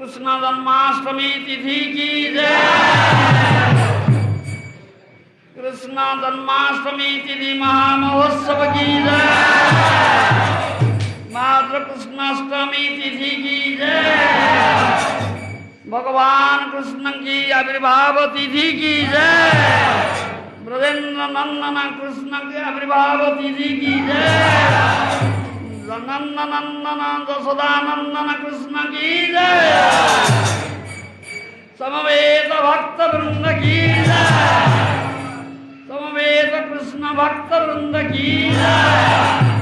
कृष्ण जन्माष्टमी तिथि की जय। कृष्ण जन्माष्टमी तिथि महामहोत्सव की जय। मात्र कृष्णाष्टमी तिथि की जय। भगवान कृष्ण की आविर्भाव तिथि की जय। ब्रजेंद्र नंदन कृष्ण के आविर्भाव तिथि की जय। नंदन नंदन यशोदानंदन कृष्ण की जय। समवेत भक्त वृंद की जय। समवेत कृष्ण भक्त वृंद की जय।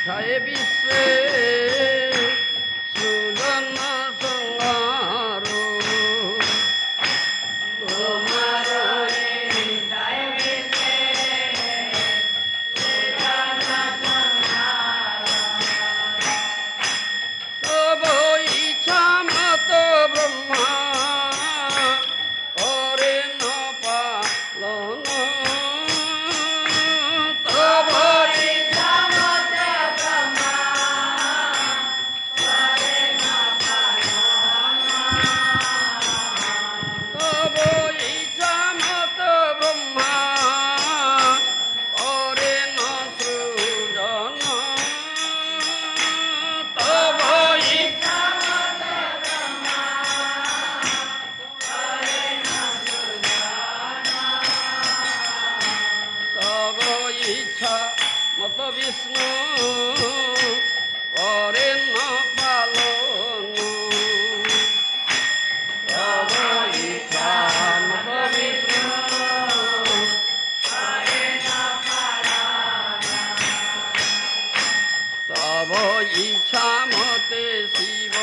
जय विश्व सुजन संहारो तुम्हारो जय विश्व सुजन संहारो तब इच्छा मत ब्रह्मा करे न पालन मत विष्णु करे न पालन तब इच्छा मत विष्णु करे न पालन तब इच्छा मते शिव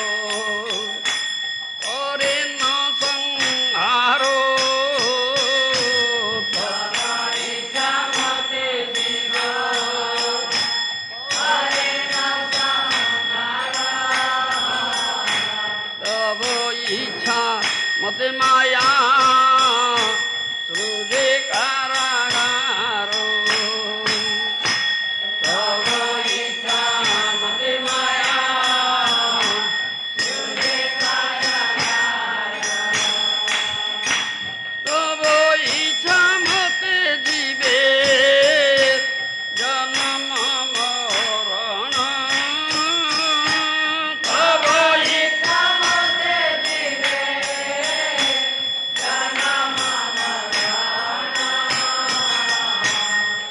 करे न संहारो मते माया सृजे कारागारो तब इच्छा मते माया सृजे कारागारो तब इच्छा मते जीवे जन्म मरण तब इच्छा मते जीवे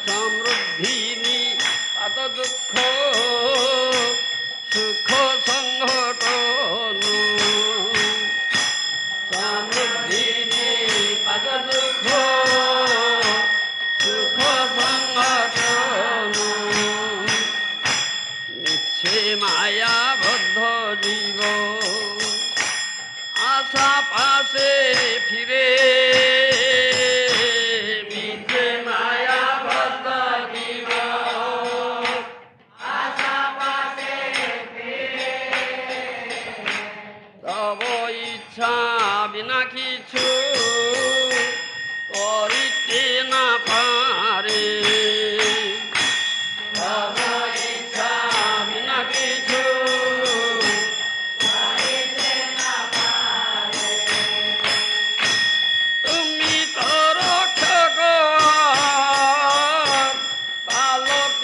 समृद्धिनी अत दुख सुख संघटन समृद्धिनी अत दुख सुख संघटन मिच्छे माया बद्ध जीव आशा पासे फिरे বিনা কিছু করিতে না পারে তব ইচ্ছা বিনা কিছু করিতে না পারে তুমি তো রক্ষক পালক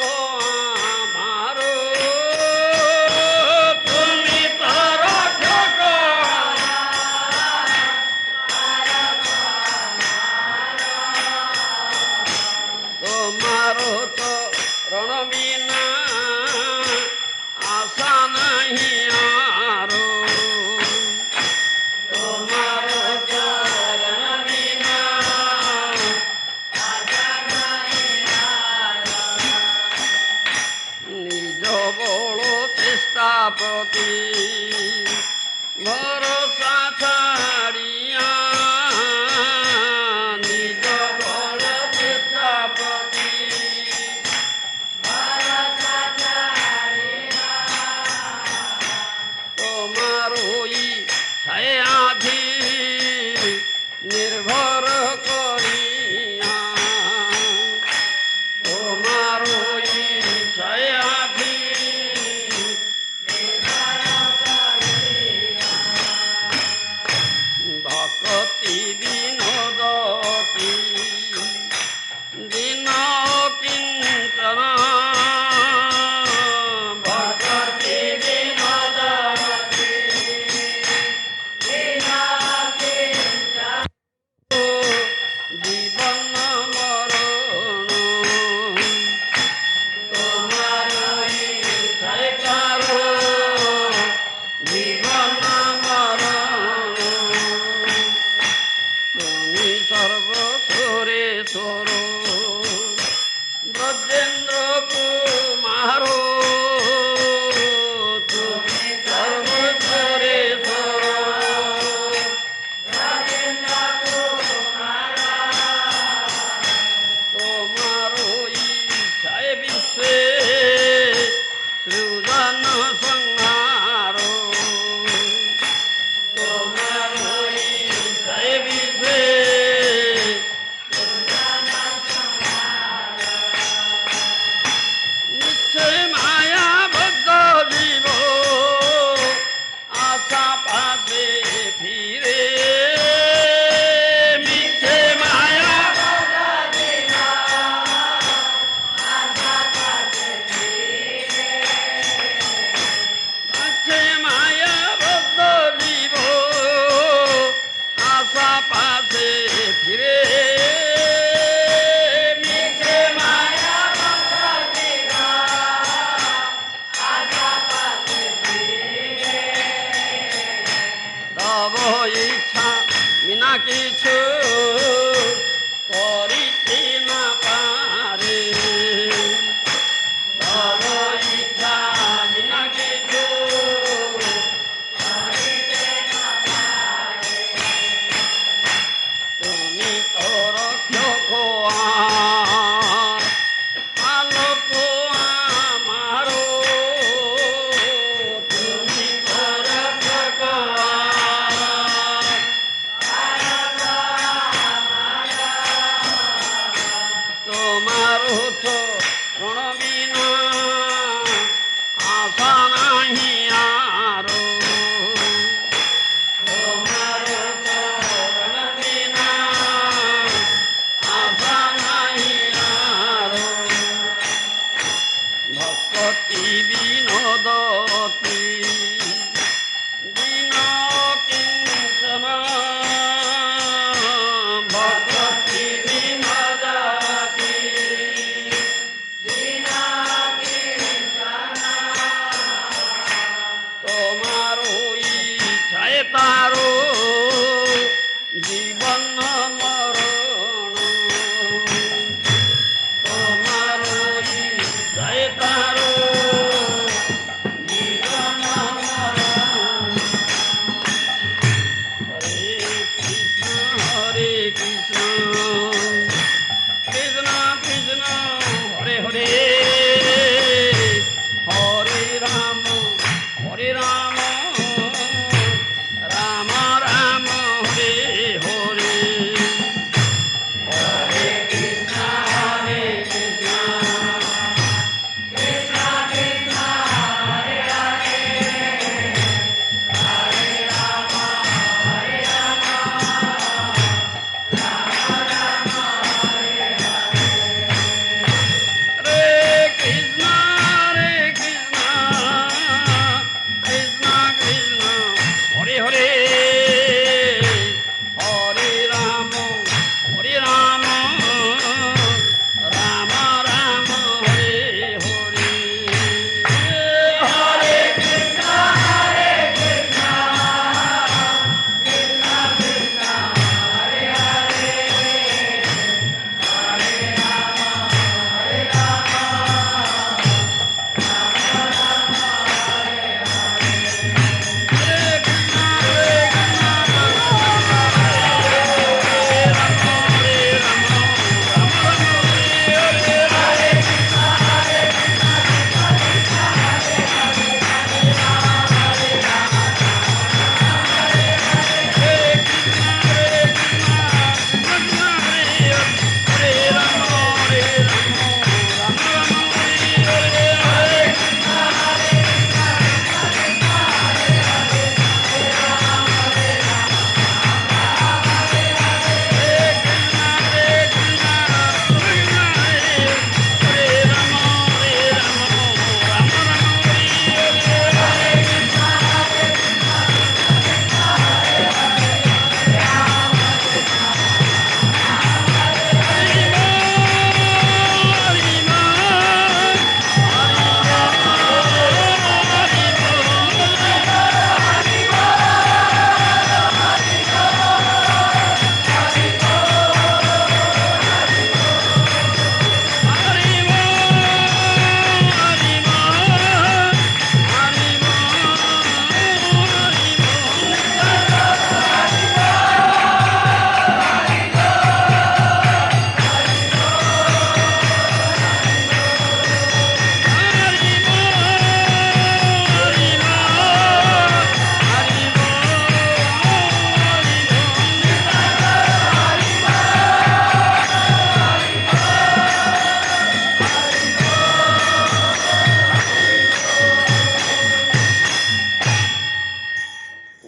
আমার তুমি তো রক্ষক কিছু করিতে না পারে তব ইচ্ছা বিনা কিছু তুমি তো রক্ষক আলোক আমারো তুমি তো রক্ষক তোমার চরণ বিনা আশা নাহি আরো তোমার চরণ বিনা আশা নাহি আরো ভক্তি বিনোদতি দীন কিঞ্চন ভক্তি বিনোদতি তোমার ইচ্ছায় তারো জীবন মরণ তোমার ইচ্ছায় তারো জীবন মরণ হরে কৃষ্ণ কৃষ্ণ কৃষ্ণ হরে হরে হরে রাম রাম রাম হরে হরে হরে কৃষ্ণ কৃষ্ণ কৃষ্ণ হরে হরে হরে রাম হরে রাম রাম রাম হরে হরে হরে কৃষ্ণ কৃষ্ণ কৃষ্ণ কৃষ্ণ হরে হরে হরে রাম রাম রাম হরে হরে হরে কৃষ্ণ কৃষ্ণ কৃষ্ণ হরে হরে হরে রাম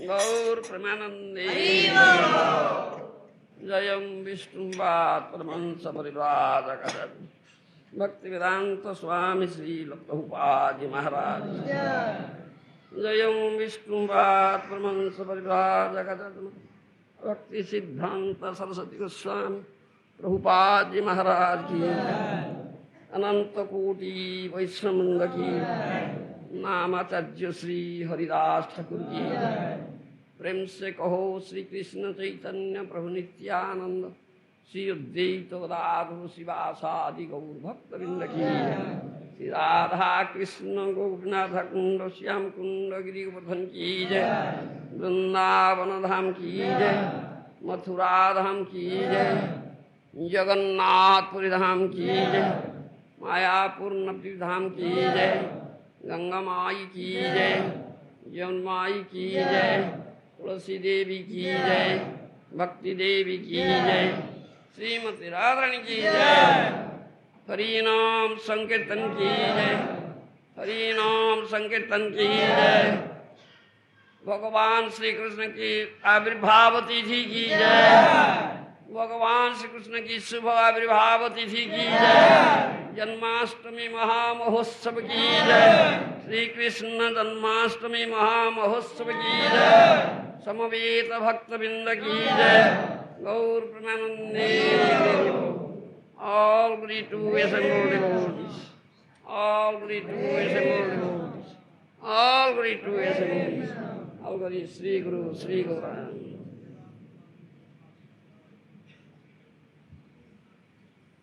गौर प्रेमानंदे जयं विष्णुपाद परमहंस परिव्राजक भक्ति वेदांत स्वामी श्री प्रभुपाद जी महाराज जयं विष्णुपाद परमहंस परिव्राजक भक्ति सिद्धांत सरस्वती गोस्वामी प्रभुपाद जी महाराज की अनंत कोटि वैष्णववृंद की नामाचार्य श्री हरिदास ठाकुर की प्रेम से कहो श्री कृष्ण चैतन्य प्रभु नित्यानंद श्री अद्वैत गदाधर शिवासादि गौर भक्त वृंद की श्री राधा कृष्ण गोपीनाथ कुंड श्याम कुंड गिरि गोवर्धन की जय। वृंदावन धाम की जय। मथुरा धाम की जय। जगन्नाथपुरी धाम की जय। मायापुर नवद्वीप धाम की जय। गंगा माई की जय। यमुना माई की जय। तुलसी देवी की जय। भक्ति देवी की जय। श्रीमती राधारानी की जय। हरि नाम संकीर्तन की जय। हरि नाम संकीर्तन की जय। भगवान श्री कृष्ण की आविर्भाव तिथि की जय। भगवान श्री कृष्ण की शुभ आविर्भाव तिथि की जय। जन्माष्टमी महामहोत्सव की जय। श्री कृष्ण जन्माष्टमी महामहोत्सव की जय। समवेत भक्तवृंद की जय। गौर प्रेमानंदे। All glory to assembled devotees. All glory to assembled devotees. All glory to assembled devotees. All glory Sri Guru Sri Gauranga.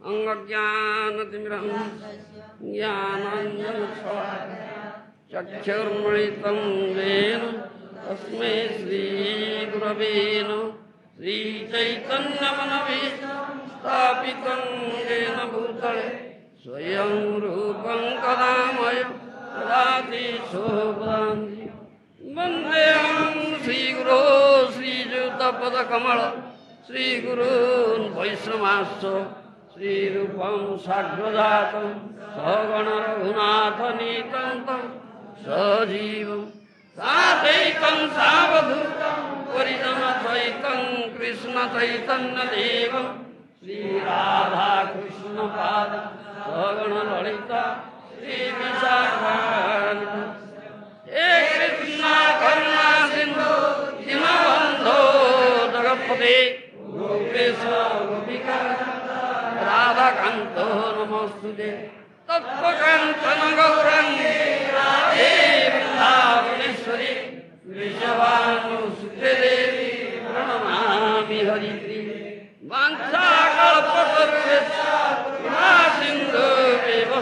अंगज्ञानतिमिरं ज्ञानाञ्जनशलाकया चक्षुर्मणितं येन तस्मै श्रीगुरवे नमः। श्रीचैतन्यमनवे स्थापितं येन भूतले स्वयं रूपं कदामय ददाति शोभान्ति। वन्देऽहं श्रीगुरो श्रीयुतपदकमल श्रीगुरून् वैष्णवांश्च श्रीरूपं साग्रजातं सगण रघुनाथनीतं तं सजीवं साद्वैतं सावधूतं परिजनसहितं कृष्णचैतन्यदेवं श्रीराधाकृष्णपादं सगण ललिता श्रीविशाखान्वितं। हे कृष्ण करुणा सिन्धु दीनबन्धो जगत्पते गोपेश गोपिका राधाकान्तो नमोस्तुते। तत्त्वकाञ्चन गौराङ्गे राधे वृन्दावनेश्वरी वृषभानुसुते देवी प्रणमामि हरिप्रिये। वाञ्छाकल्पतरुभ्यश्च कृपासिन्धुभ्येव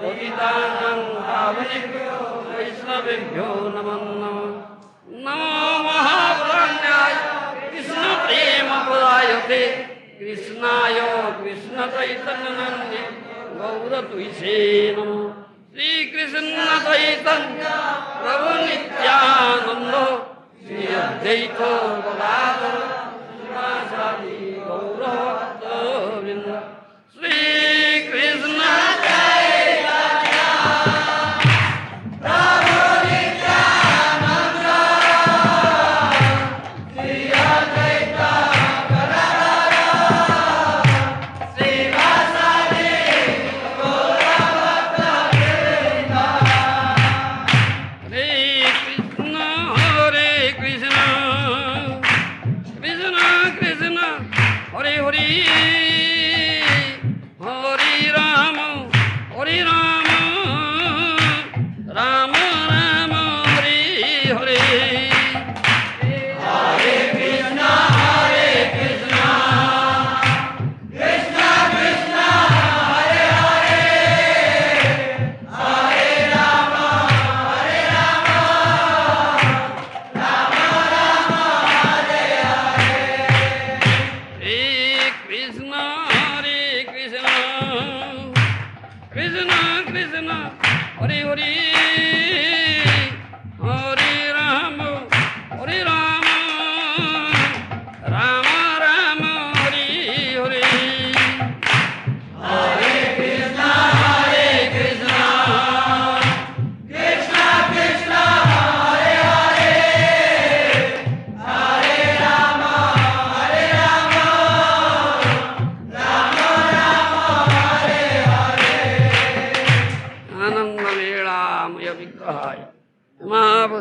पतितानां पावनेभ्यो वैष्णवेभ्यो नमो नमः। नमो महाप्राण्याय कृष्णप्रेमप्रदायते कृष्णाय कृष्ण चैतन्यनन्दे गौरतुष्टे नमः। श्री कृष्ण चैतन्य प्रभु नित्यानंद श्री अद्वैत गदाधर शिवासादि गौर भक्तवृंद। श्री कृष्ण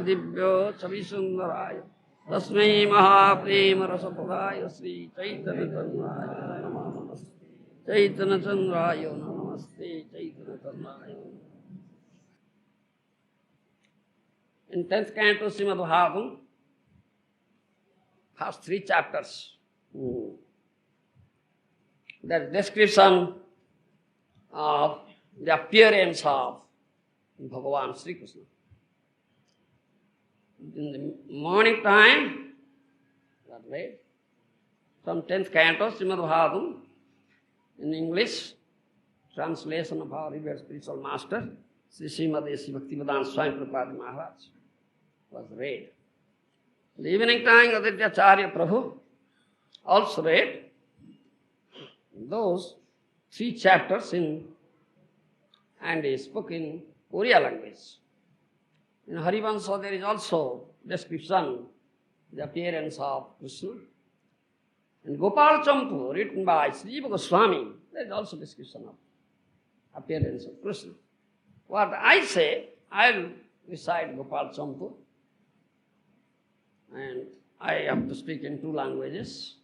दिव्यो छवि सुंदराय तस्मै महाप्रेम रसप्रदाय श्री चैतन्य चंद्राय नमः। नमस्ते चैतन्य चंद्राय नमस्ते चैतन्य Chandrai. In 10th canto Srimad Bhagavatam, first 3 chapters. The description of the appearance of Bhagavan Sri Krishna. In the morning time, that read from 10th canto, Srimad Bhagavatam, in English, translation of our revered spiritual master, Sri Srimad Sri Bhaktivedanta Swami Prabhupada Maharaj, was read. In the evening time, Aditya Acharya Prabhu also read those 3 chapters and he spoke in Oriya language. In Harivansa there is also description the appearance of Krishna. In Gopal Champu, written by Sri Jiva Goswami, there is also description of appearance of Krishna. What I say, I will recite Gopal Champu, and I have to speak in 2 languages.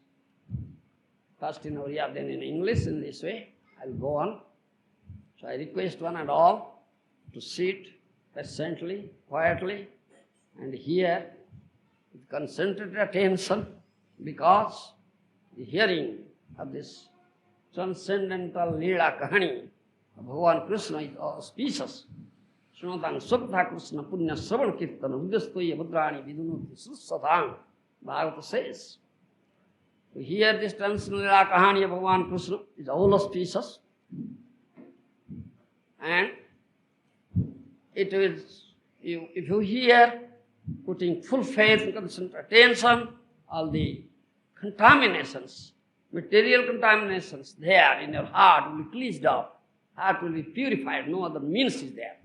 First in Oriya, then in English. In this way, I will go on. So I request one and all to sit patiently, quietly, and hear with concentrated attention, because the hearing of this transcendental Leela Kahani of Bhagavan Krishna is auspicious. Srinatang Subdha Krishna Punya Sravan Kirtana Udastoya Bhadrani Vidunoti Susatang, Bhagavata says. To hear this transcendental Leela Kahani of Bhagavan Krishna is all auspicious, and it is, if you hear, putting full faith and concentrated attention, all the contaminations, material contaminations there in your heart will be cleansed out, heart will be purified, no other means is there.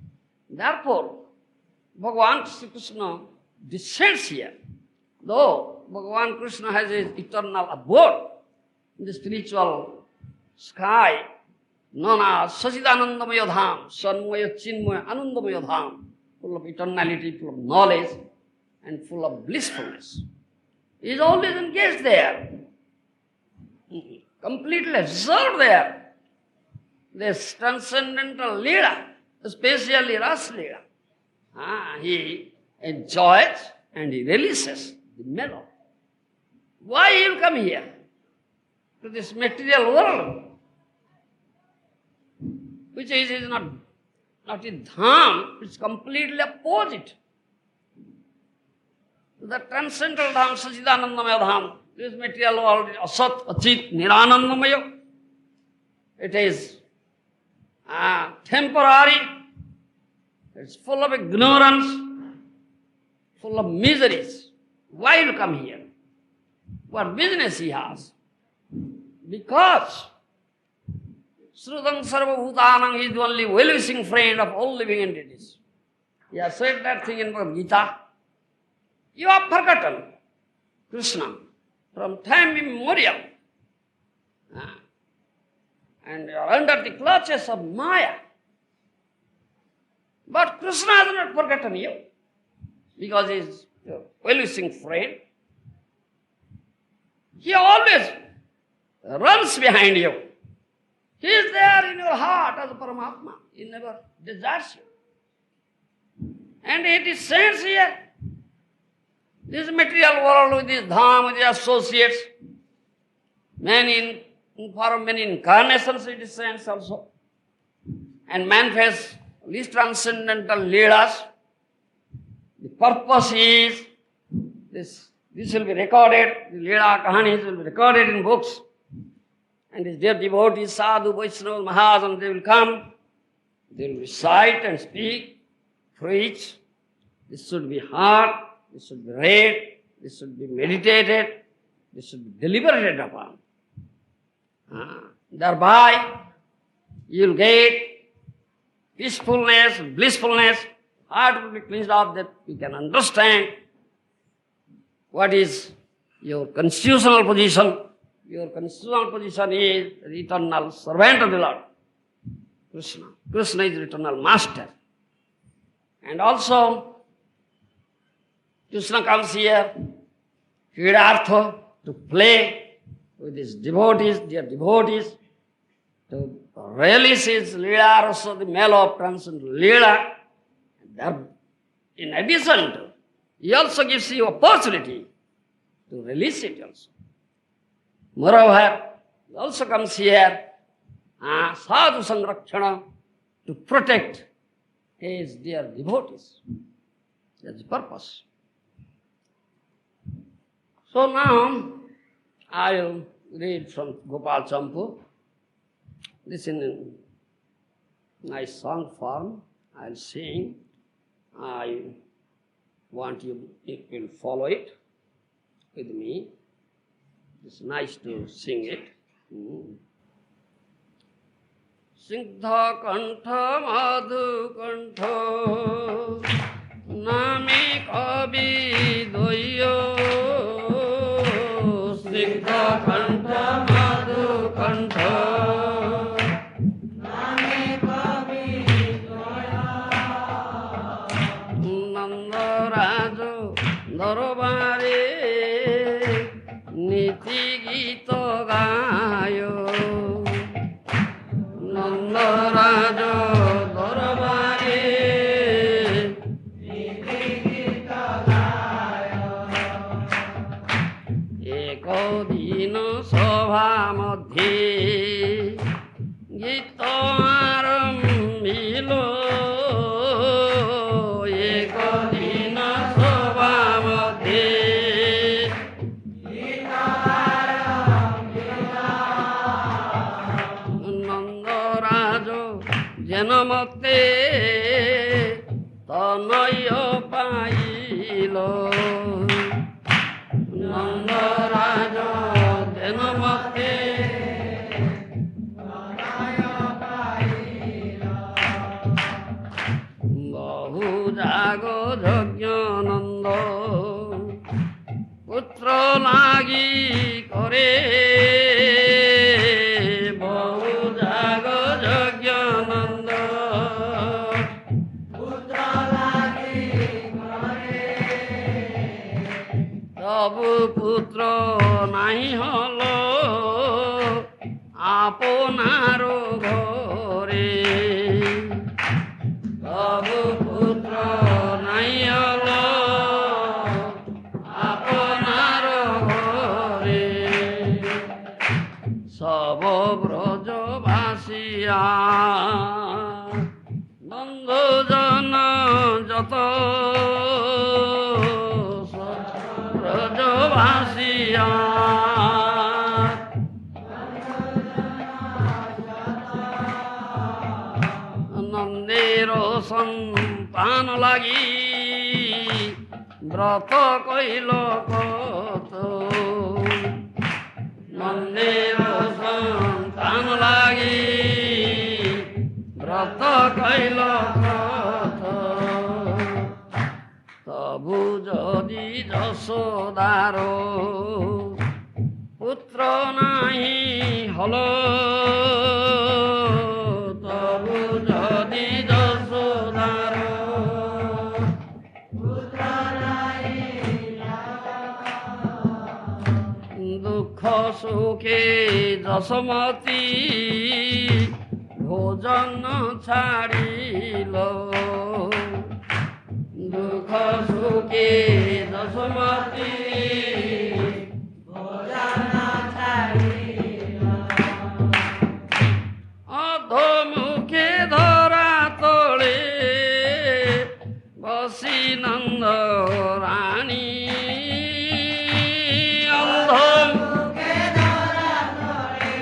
Therefore, Bhagavan Sri Krishna descends here. Though Bhagavan Krishna has his eternal abode in the spiritual sky, known as Sachidanandamaya Dham, Sanmaya Chinmaya Anandamaya Dham, full of eternality, full of knowledge, and full of blissfulness. He is always engaged there, completely absorbed there. This transcendental Leela, especially Ras Leela, he enjoys and he releases the mellow. Why he will come here? To this material world, which is not a dham, it's completely opposite to the transcendental dham, Sachidanandamaya dham. This material world is asat, achit, niranandamaya. It is temporary, it's full of ignorance, full of miseries. Why you come here? What business he has? Because Srudam Sarva Bhutanam is the only well-wishing friend of all living entities. He has said that thing in Bhagavad Gita. You have forgotten Krishna from time immemorial. And you are under the clutches of Maya. But Krishna has not forgotten you, because he is your well-wishing friend. He always runs behind you. He is there in your heart as a Paramatma. He never deserts you. And he descends here. This material world with this dham, with the associates, for many incarnations he descends also, and manifests these transcendental leelas. The purpose is, this will be recorded, the leela kahanis will be recorded in books, and his dear devotees, sadhu, Vaishnava, Mahajan, they will come, they will recite and speak, preach. This should be heard, this should be read, this should be meditated, this should be deliberated upon. Thereby, you will get peacefulness, blissfulness, heart will be cleansed off, that you can understand what is your constitutional position. Your constitutional position is the eternal servant of the Lord, Krishna. Krishna is the eternal master. And also, Krishna comes here, Kridartha, to play with his devotees, dear devotees, to release his Leela, also the mellow of transcendental Leela. In addition to, he also gives you opportunity to release it also. Moreover, he also comes here, sadhu sanrakshana, to protect his dear devotees. That's the purpose. So now, I will read from Gopal Champu. This in a nice song form. I will sing. I want you will follow it with me. It's nice to sing it. Sigdha kantha madhu kantha nami kabi doyo. Sigdha kantha madhu kantha nami kabi doyo. Nanda rajo darobare niti gita gayo. Nanda rajo darobare niti gita gayo. Eko dino sabha madhye gita arambhilo. Eko dino sabha madhye gita arambhilo. Nanda rajo janamate tanaya pailo. Nanda rajo janamate tanaya pailo. Bahu jago jagyananda putra lagi kore. Bahu jago jagyananda putra lagi kore. Tabu putra nahi holo aponaro ghore. Tabu putra nahi holo aponaro ghore. Sab braj basiya nanda jana jata. Braj basiya nandero santan lagi brata kailo koto. Nandero santan lagi brata kailo koto. Tabu jodi jasodaro putra nahi holo. Tabu jodi jasodaro putra nahi holo. Dukha sukhe jasmati bhojan chadilo. Dukha sukhe jasmati bhojan chadilo. Adho mukhe dhara tole basi nanda rani. Adho mukhe dhara tole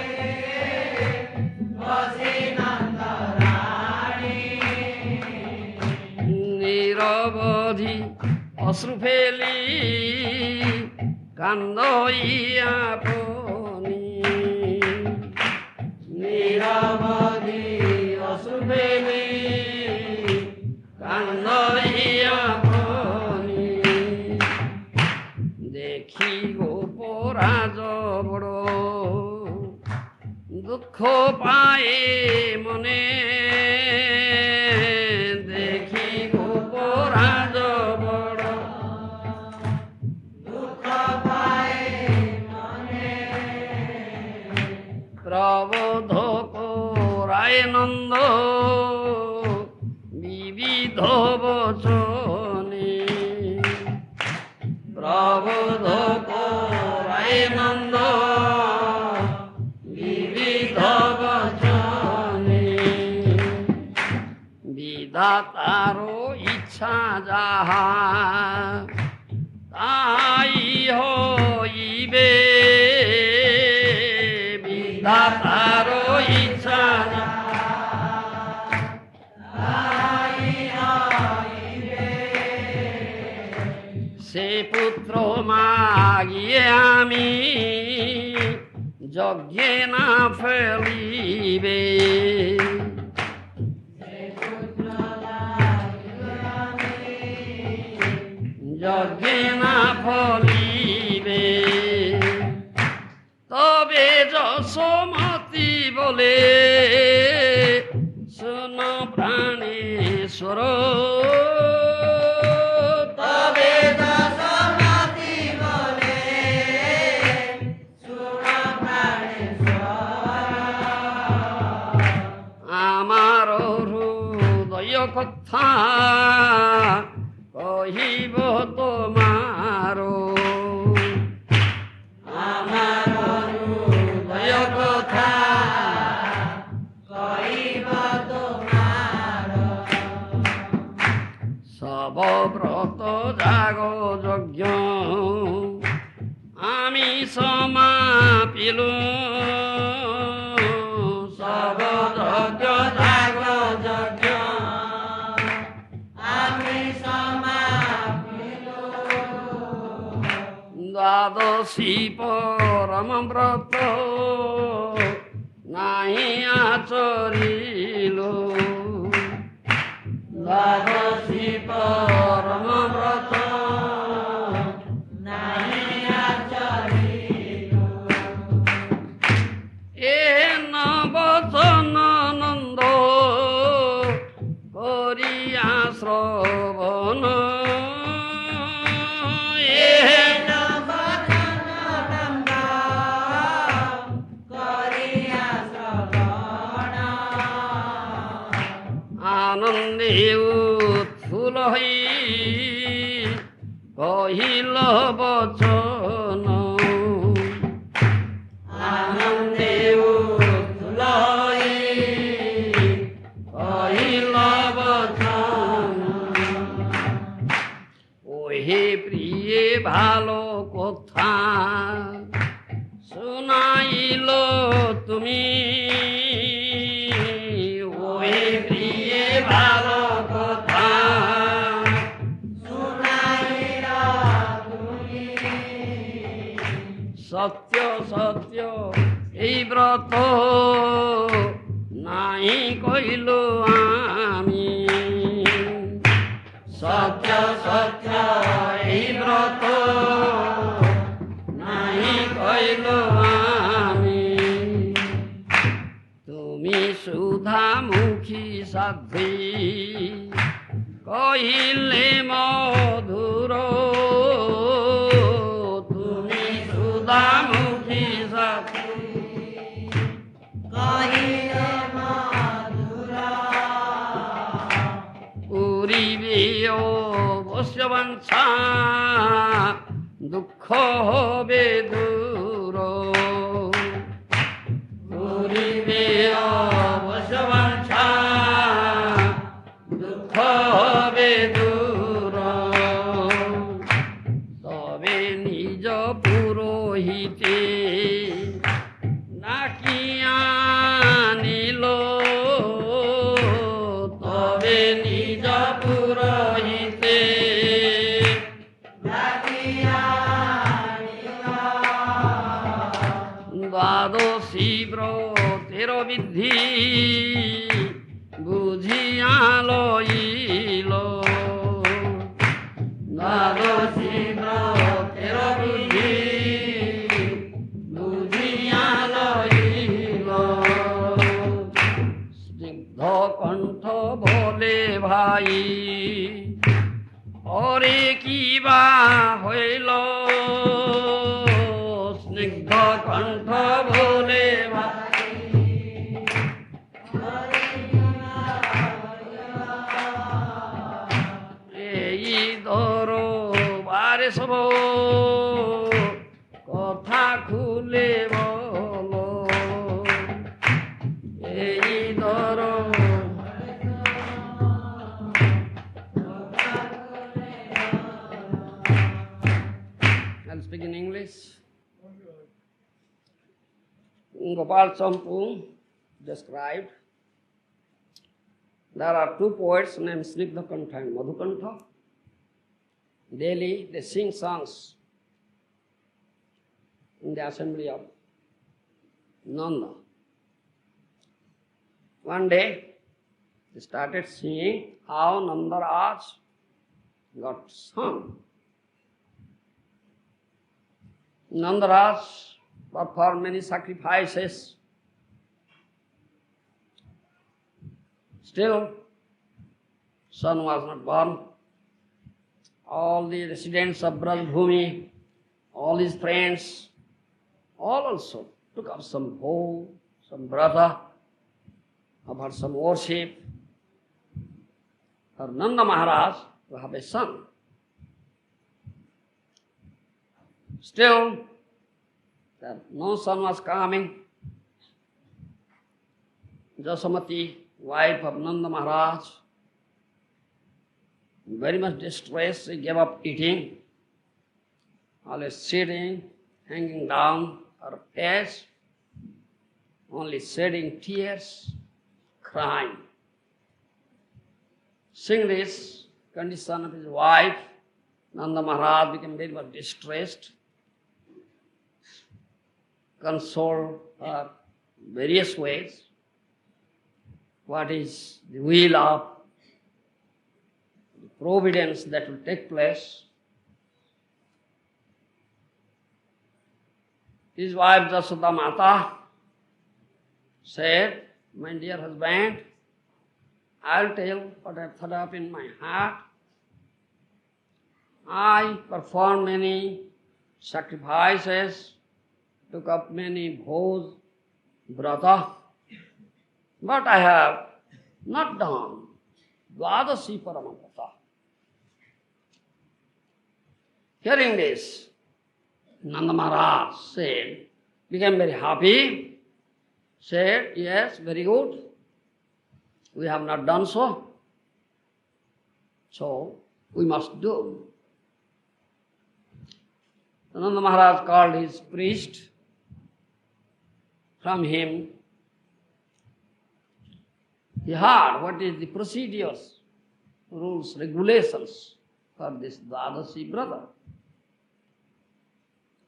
basi nanda rani. Niravadhi অশ্রু ফেলি কান্দইয়া পনি। নিরবধি অশ্রু ফেলি কান্দইয়া পনি। দেখি গোপরাজ বড় দুঃখ পায়ে মনে। দেখি গোপরাজ বড় দুঃখ পায়ে মনে। প্রবোধ করায় নন্দ বিবিধ বচনে। প্রবোধ বিধাতারও ইচ্ছা যাহা তাই হইবে, বিধাতারও ইচ্ছা সে পুত্র মাগিয়ে আমি যজ্ঞে না ফেলিবে, যজ্ঞে না ফলিবে। তবে যশোমতি বলে শুন প্রাণেশ্বর, তবে যশোমতি বলে শুন প্রাণেশ্বর, আমার হৃদয় কথা কহিব তোমার, আমার হৃদয় কথা কহিব তোমার। সব ব্রত জাগ যজ্ঞ আমি সমাপিলু, সব যজ্ঞ জাগ যজ্ঞ আমি সমাপিলু, দ্বাদশী পরম ব্রত নাহি আচরিল, দ্বাদশী পরম ব্রত নাহি আচরিলু। এ নবচন নন্দ করিয়া শ্রবণ, এ নবচননন্দ করিয়া শ্রবণ, আনন্দে উৎফুল্ল হই কহিল বচন, আনন্দে উৎফুল্ল হই কহিল বচন। ওহে প্রিয়ে ভালো কথা শুনাইল তুমি, ওহে প্রিয়ে ভালো কথা শুনাইল তুমি, সত্য সত্য এই ব্রত নাই কইল আমি, সত্য সত্য এই ব্রত নাই কইল আমি। তুমি সুধামুখী সাধ্বী কহিলে মধুর, তুমি সুধামুখী সাধ্বী কহিলে মধুর, পুরিবে অবশ্যবাঞ্ছা দুঃখ হবে দূর, পুরিবে অবশ্যবাঞ্ছা দুঃখ হবে দূর। তবে নিজ পুরোহিতে ডাকিয়া নিল, তবে নিজ পুরোহিতে ডাকিয়া নিল, দ্বাদশী ব্রতের বিধি বুঝিয়া লইল, দ্বাদশী ব্রতের বিধি বুঝিয়া লইল। স্নিগ্ধ কণ্ঠ বলে ভাই ওরে কি বা হইল, স্নিগ্ধ কণ্ঠ বলে ভাই এই দরবারে সব কথা খুলে বলো, এই দরবারে Gopal Champu described, there are two poets named Snigdhakantha and Madhukantha. Daily they sing songs in the assembly of Nanda. One day they started singing how Nandaraj got sung. Nandaraj performed many sacrifices. Still, son was not born. All the residents of Brajbhumi, all his friends, all also took up some vow, some brata, about some worship for Nanda Maharaj to have a son. Still, that no son was coming. Jasamati, wife of Nanda Maharaj, very much distressed, she gave up eating, always sitting, hanging down her face, only shedding tears, crying. Seeing this condition of his wife, Nanda Maharaj became very much distressed, consoled her various ways. What is the will of the providence that will take place? His wife Jasoda Mata said, my dear husband, I'll tell what I've thought up in my heart. I performed many sacrifices, took up many vows, brata, but I have not done Dvadasi Paramavrata. Hearing this, Nanda Maharaj said, became very happy, said, yes, very good, we have not done so, so we must do. Nanda Maharaj called his priest. From him, he heard what is the procedures, rules, regulations for this Dvadasi brother.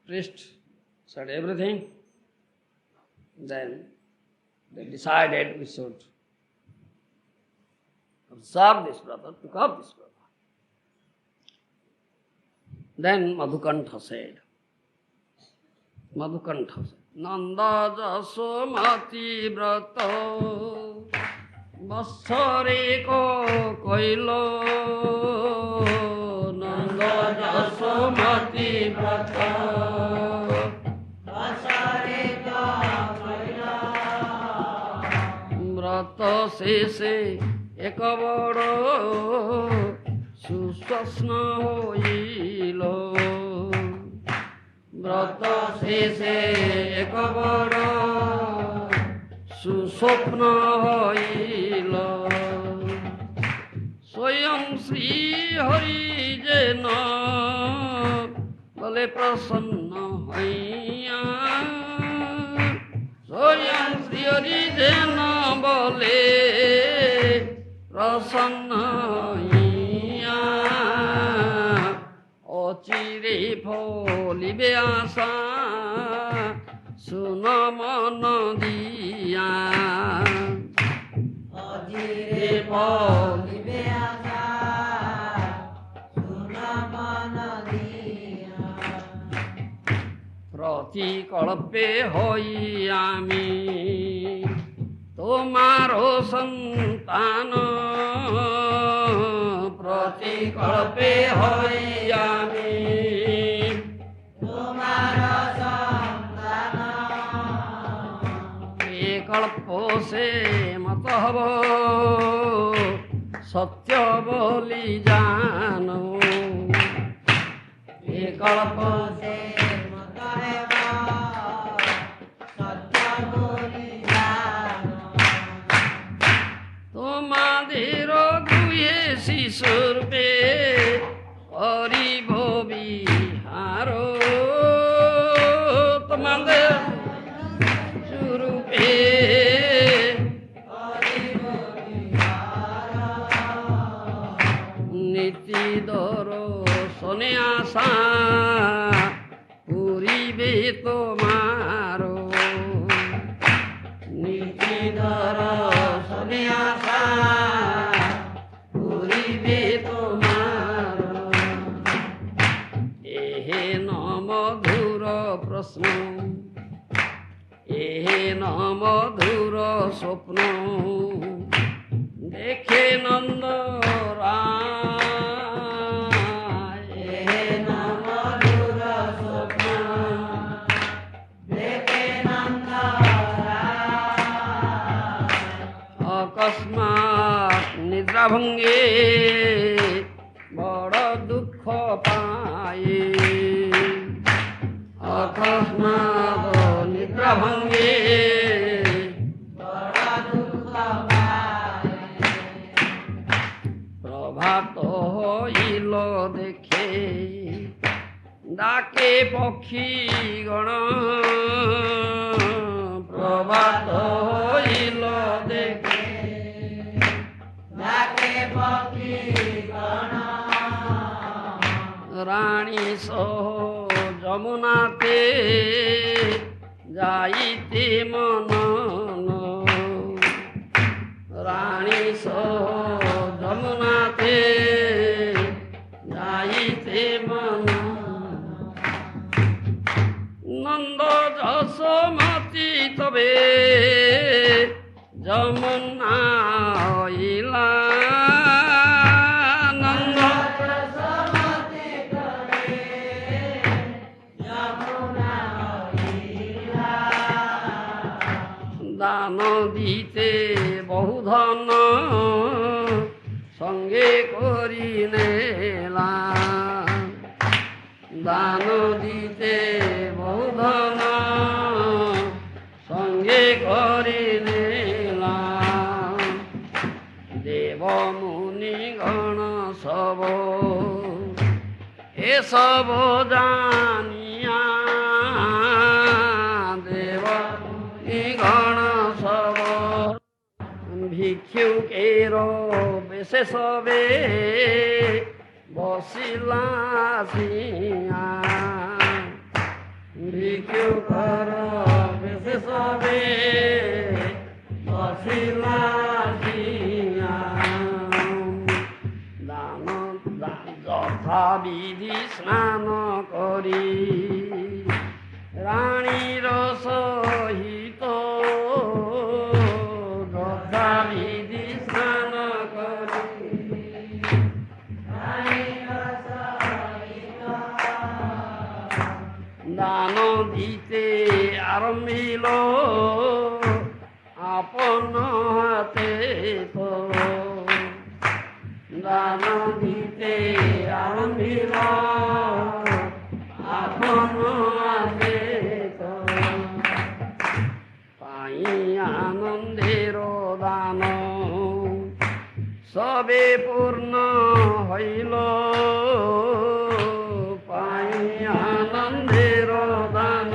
Priest said everything. Then they decided we should observe this brother, pick up this brother. Then Madhukantha said, Nanda Jasomati Brata Vasare ko koilo. Nanda Jasomati Brata Vasare ko koilo. Brata sese ek bado susasna hoilo. Brata sese ek bado susopna hoilo. Swayam Sri Hari jena bale prasanna hoiya. Swayam Sri Hari jena bale prasanna hoiya. Ochire pholibe asa suna mana diya. Ochire pholibe asa suna mana diya. Prati kalpe hoi ami tomaro santana. Prati kalpe hoi ami tomaro santana. E kalpo se mata habo satya boli jano. E kalpo se mata habo satya boli jano. Tomader guye sisurpe haribo biharo. Tomader এহেন মধুর স্বপ্ন দেখে নন্দ রায়, এহেন মধুর স্বপ্ন দেখে নন্দ রায়। অকস্মাৎ নিদ্রাভঙ্গে বড় দুঃখ পায়ে, অকস্মাৎ নিদ্রাভঙ্গে বড় দুঃখ পায়। প্রভাত হইল দেখে ডাকে পক্ষী গণ, প্রভাত হইল দেখে ডাকে পক্ষী গণ। রানী সহ যমুনাতে যাইতে মনন, রানী সহ যমুনাতে যাইতে মনন। নন্দ যশোমতি তবে যমুনা হইলা, নন্দ যশোমতি তবে যমুনা হইলা। দান দিতে বহু ধন সঙ্গে করি নেলা, দান দিতে বহু ধন সঙ্গে করি নেলা। দেব মুনি গণ সব এসব জানিয়া, দেব মুনি গণ সব ভিক্ষুকের বেশে সবে বসিলা সিয়া, ভিক্ষুকর বেশে সবে বসিলা সিয়া। দান যথাবিধি স্নান করি রানীর সহিত, যথাবিধি স্নান করি দান দিতে আরম্ভিল আপন হাতে তো, দান দিতে আরম্ভিল আপন হাতে তো। পাই আনন্দের দান সবে পূর্ণ হইল, পাই আনন্দের দান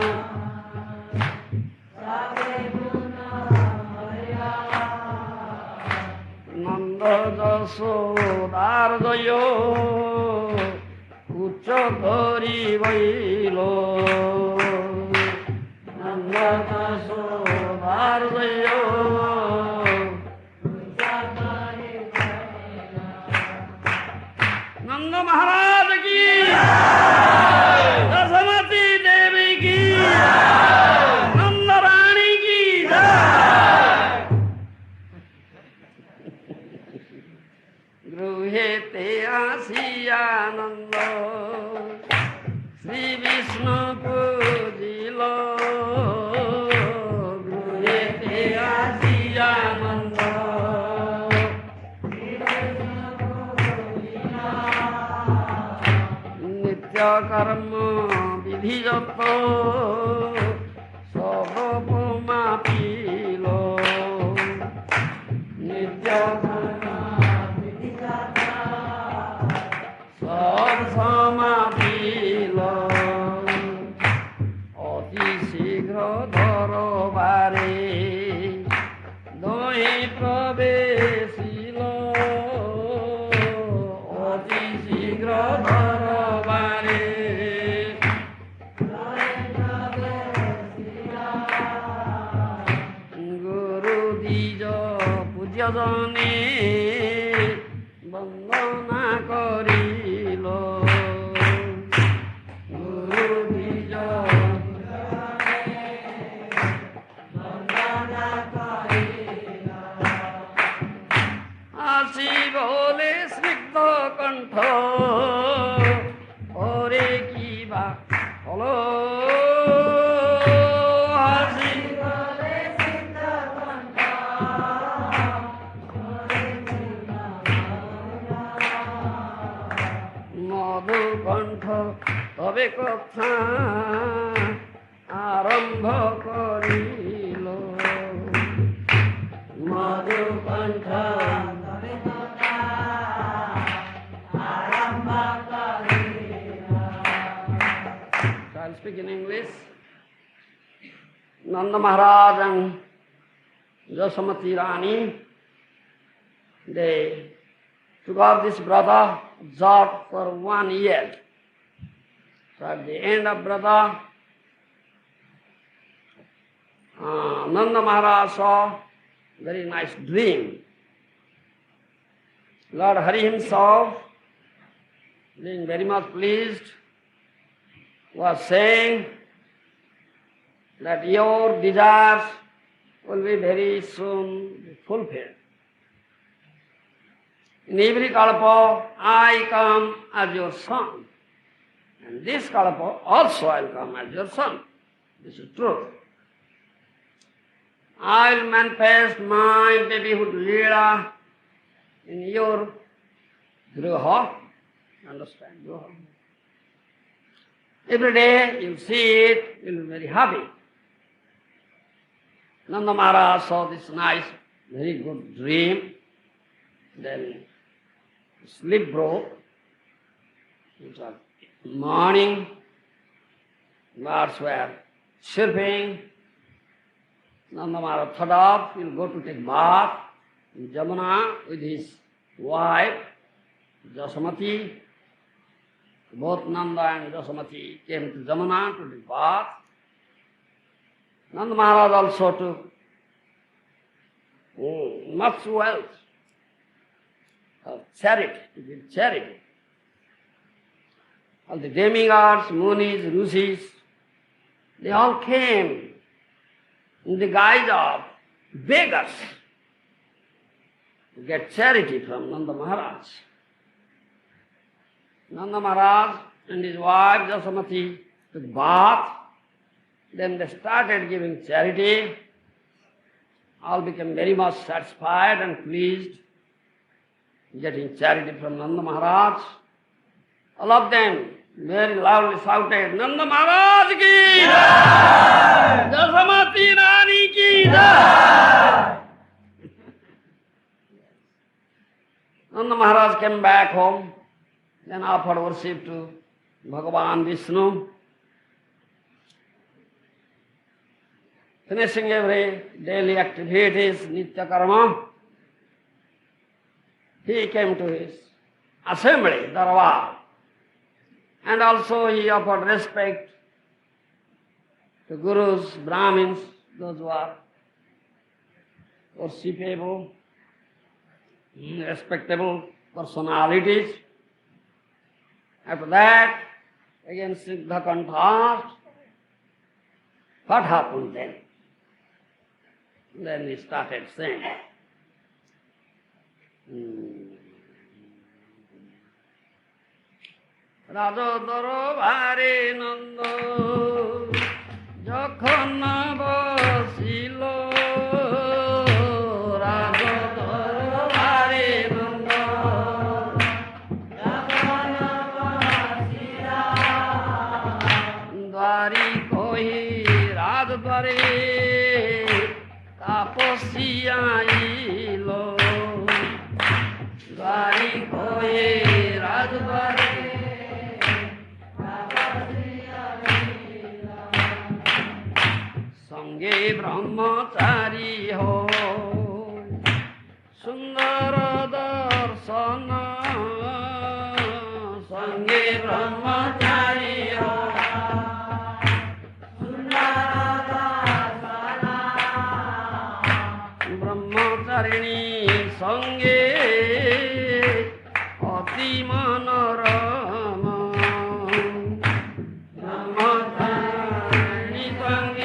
নন্দ যশোদার জয় উচ্চ করি বইল, নন্দ যশোদার জয় नंद महाराज की दशमती देवी की नंद रानी की गृहे ते आसिया नंद श्री विष्णु पूजिल, गृहे ते आसिया नंद নিত্য কর্ম বিধি যত সব মাপিল, নিত্য কর্ম বিধি যত সব সমাপিল। অতি শীঘ্র দরবারে দই প্রবেশিল, অতি শীঘ্র দরবারে গুরু দ্বিজ পূজ্য জনে বন্দনা করিল, গুরু দ্বিজ তবে কথা আরম্ভ করিল মধুকণ্ঠ তবে কথা আরম্ভ করিল। So I'll speak in English. Nanda Maharaj and Jasamati Rani, they took up this brother, observed for 1 year. So at the end of brother, Nanda Maharaj saw very nice dream. Lord Hari himself, being very much pleased, was saying that your desires will be very soon fulfilled. In every kalpa, I come as your son. And this kalpa also I will come as your son. This is truth. I will manifest my babyhood leela in your griha. Understand? Griha. Every day you see it, you will be very happy. Nanda Maharaj saw this nice, very good dream. Then sleep broke. It was morning. Birds were chirping. Nanda Maharaj thought of, he'll go to take bath in Jamuna with his wife, Jasamati. Both Nanda and Jasamati came to Jamuna to take bath. Nanda Maharaj also took much wealth of charity, to give charity. All the demigods, munis, rishis, they all came in the guise of beggars to get charity from Nanda Maharaj. Nanda Maharaj and his wife Jasamati took bath. Then they started giving charity. All became very much satisfied and pleased, getting charity from Nanda Maharaj. All of them very loudly shouted, Nanda Maharaj ki jai! Jasamati Rani ki jai! Nanda Maharaj came back home, then offered worship to Bhagavan Vishnu. Finishing every daily activities, Nitya Karma, he came to his assembly, Darbar, and also he offered respect to Gurus, Brahmins, those who are worshipable, respectable personalities. After that, again Siddha Kantha. What happened then? Then he started saying, Rajodar Bhare Nanda Jokhon Basilo Rajodar Bhare Nanda Jokhon Basilo Dwari Kohi Rajdware Taposiyayilo Dwari Kohi Rajdware Sange Brahmachari ho Sundara Darsana Sange Brahmachari ho Sundara Darsana Brahmacharini Sange Ati Manorama Brahmacharini Sange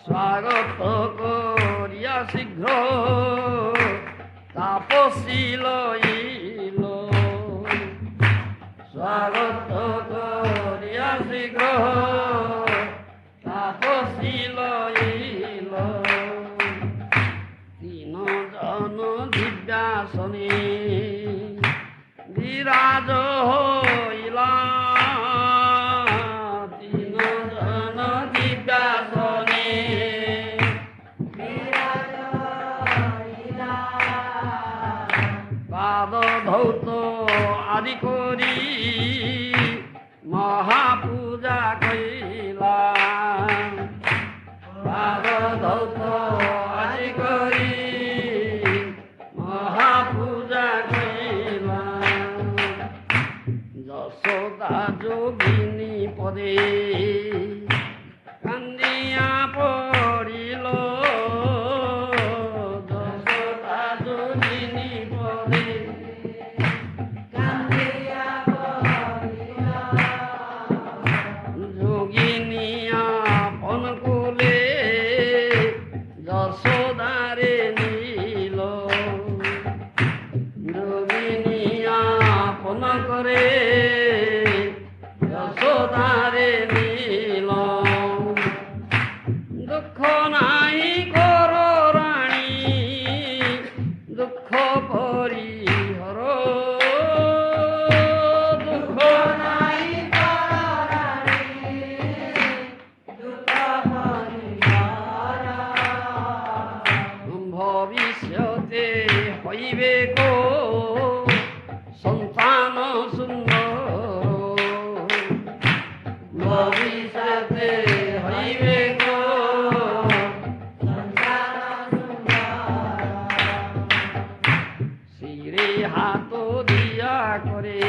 Swagato Koriya স্বাগত করিয়া শীঘ্র তাপসী লইল তিন জন দিব্যাসনে বিরাজ হইলা তিন জন দিব্যাসনে পাদ ধৌত আদি করি মহাপূজা কইলা পাদ ধৌত আদি করি মহাপূজা কইলা যশোদা যোগিনী পদে কান্দিয়া পড়িল যশোদা যোগিনী পদে যোগিনিয়া পন কুলে যশোদারে নীল যোগিনিয়া পন করে যশোদারে নীল দুঃখ নাই কর রানী দুঃখ পরিহর দুঃখ নাই ভবিষ্যতে হইবে গো সন্তান সুন্দর ভবিষ্যতে হইবে গো শিরে হাত দিয়া করে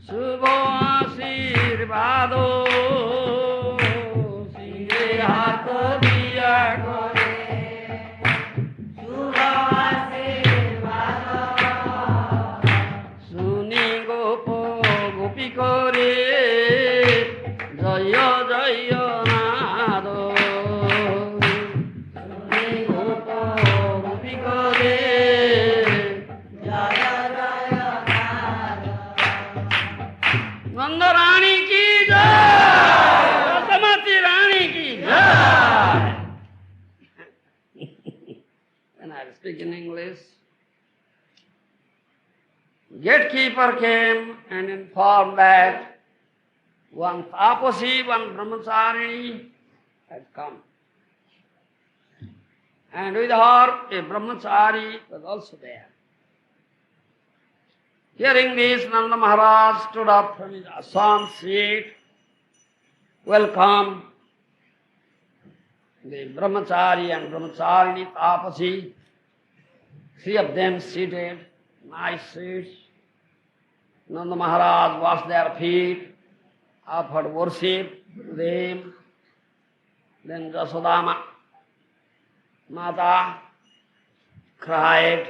শুভ আশীর্বাদ শিরে হাত দিয়া করে শুনি গোপ গোপী করে জয় জয় নাদ শুনি গোপ গোপী করে নন্দ রানী কি জয় রসমতি রানী কি জয় And I speak in English. Gatekeeper came and informed that one tapasi, one brahmachari had come. And with her, a brahmachari was also there. Hearing this, Nanda Maharaj stood up from his asam seat, welcomed the brahmachari and brahmacharini tapasi, three of them seated, nice seats. Nanda Maharaj washed their feet, offered worship to them. Then Jasodama Mata cried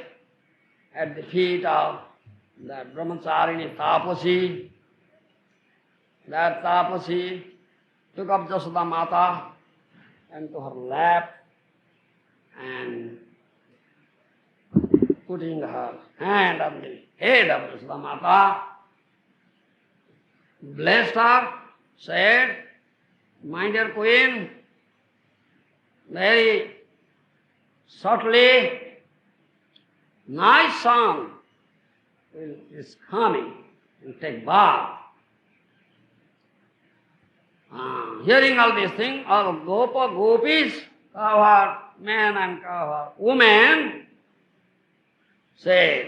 at the feet of that brahmacharini tapasi. That tapasi took up Jasoda Mata into her lap and putting her hand on the head of Jasoda Mata, blessed her, said, "My dear queen, very shortly my son is coming and take bath." Hearing all these things, all Gopa, Gopis, covered men and covered women, said,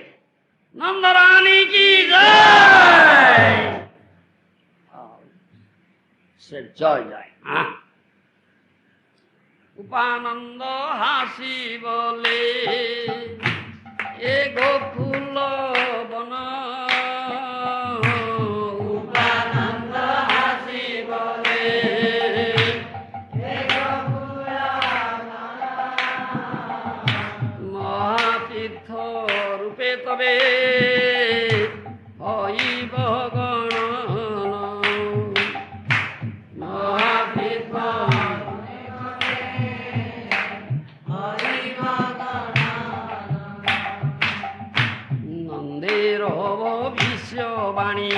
"Nanda Rani ki jai!" Said, "Joy, joy." Upananda hasi bole, e gokul bana. Upananda hasi bole, e gokul bana. Mahatirtha rupe tabe, hoiব গণনা। Mahatirtha হব বিশ্ববাণী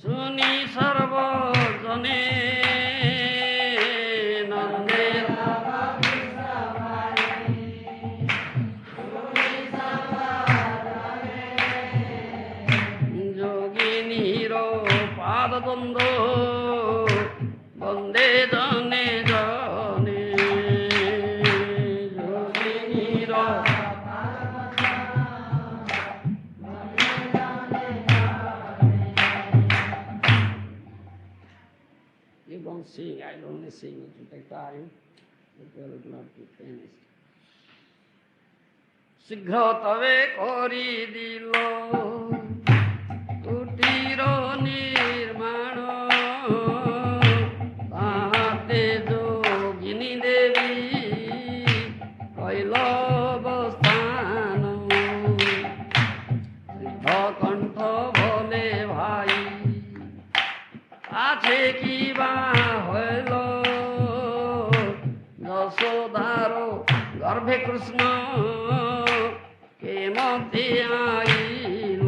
শুনি সর্বজনে নন্দের যোগিনীর পাদবন্ধ বন্দে জনে জনে যোগিনীর You don't sing, I only sing. If you take time, you will not be finished. শীঘ্র তবে করি দিল কুটির নির্মাণ তাহাতে যোগিনী দেবী কইল অবস্থান কণ্ঠ বলে ভাই আছে কি বা হইল যশোদার গর্ভে কৃষ্ণ কেমতে আইল